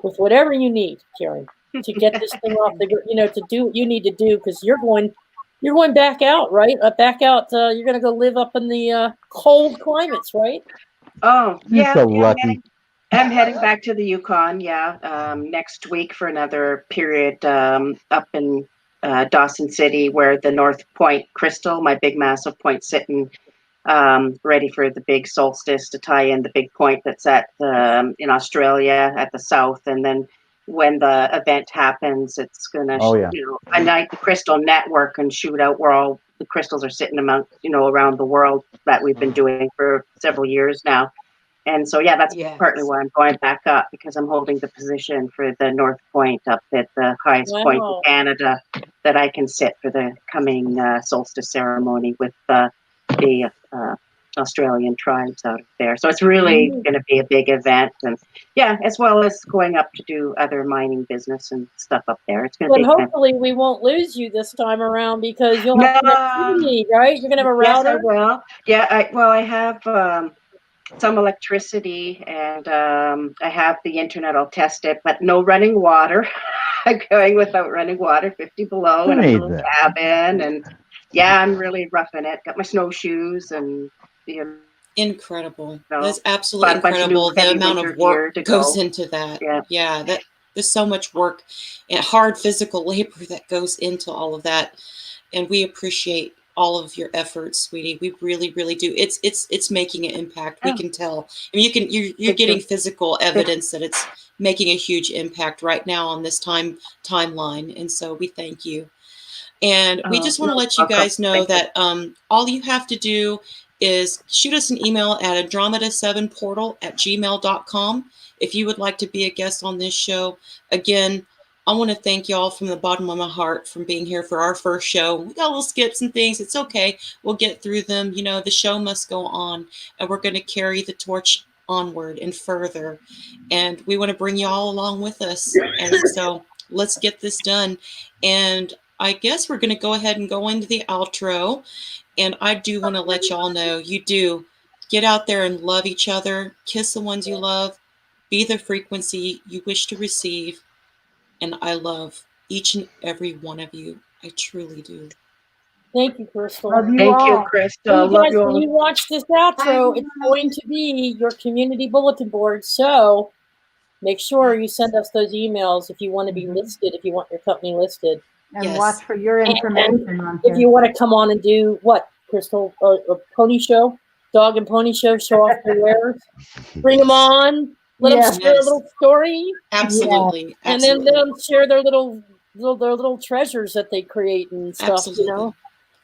S8: with whatever you need, Karen, to get this thing off the to do what you need to do, because you're going back out, right? Back out. You're going to go live up in the cold climates, right?
S5: Oh, yeah.
S14: You're so lucky.
S5: I'm heading back to the Yukon, next week for another period up in Dawson City, where the North Point crystal, my big massive point, sitting ready for the big solstice to tie in the big point that's at in Australia at the south. And then when the event happens, it's going to unite the crystal network and shoot out where all the crystals are sitting among, around the world that we've been doing for several years now. And so, that's partly why I'm going back up, because I'm holding the position for the North Point up at the highest point in Canada that I can sit for the coming solstice ceremony with the Australian tribes out there. So it's really going to be a big event, and as well as going up to do other mining business and stuff up there. It's going to be.
S8: But hopefully we won't lose you this time around, because you'll have connectivity, right? You're going to have a router.
S5: Yes, I will. Yeah, I have some electricity, and I have the internet. I'll test it, but no running water. I'm going without running water, 50 below, in a little cabin, and I'm really roughing it. Got my snowshoes and
S1: incredible. That's absolutely incredible. The amount of work goes into that. That there's so much work and hard physical labor that goes into all of that, and we appreciate all of your efforts, sweetie. We really, really do. It's making an impact. We can tell. I mean, you're getting physical evidence that it's making a huge impact right now on this timeline, and so we thank you. And we just want to let you guys know that all you have to do is shoot us an email at andromeda7portal@gmail.com if you would like to be a guest on this show. Again, I want to thank you all from the bottom of my heart from being here for our first show. We got little skips and things. It's okay. We'll get through them. The show must go on, and we're going to carry the torch onward and further. And we want to bring you all along with us. And so let's get this done. And I guess we're going to go ahead and go into the outro. And I do want to let y'all know, you do get out there and love each other. Kiss the ones you love. Be the frequency you wish to receive. And I love each and every one of you. I truly do.
S8: Thank you, Crystal.
S3: Thank you, Crystal.
S8: Well, you guys, when you watch this outro, it's going to be your community bulletin board. So make sure you send us those emails if you want to be listed, if you want your company listed.
S7: And watch for your information on
S8: here. If you want to come on and do what, Crystal? A pony show? Dog and pony show off their wares? Bring them on. Let them share a little story.
S1: Absolutely.
S8: And then let them share their little treasures that they create and stuff,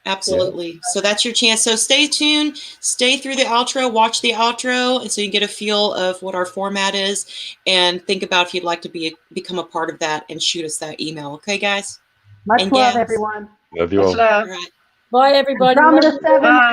S1: Absolutely. So that's your chance. So stay tuned, stay through the outro, watch the outro, and so you get a feel of what our format is, and think about if you'd like to become a part of that, and shoot us that email. Okay, guys?
S7: Much
S1: and
S7: love,
S1: gals.
S7: everyone.
S2: Love you all.
S5: Love.
S1: All right.
S8: Bye, everybody.
S7: Andromeda 7.
S5: Bye.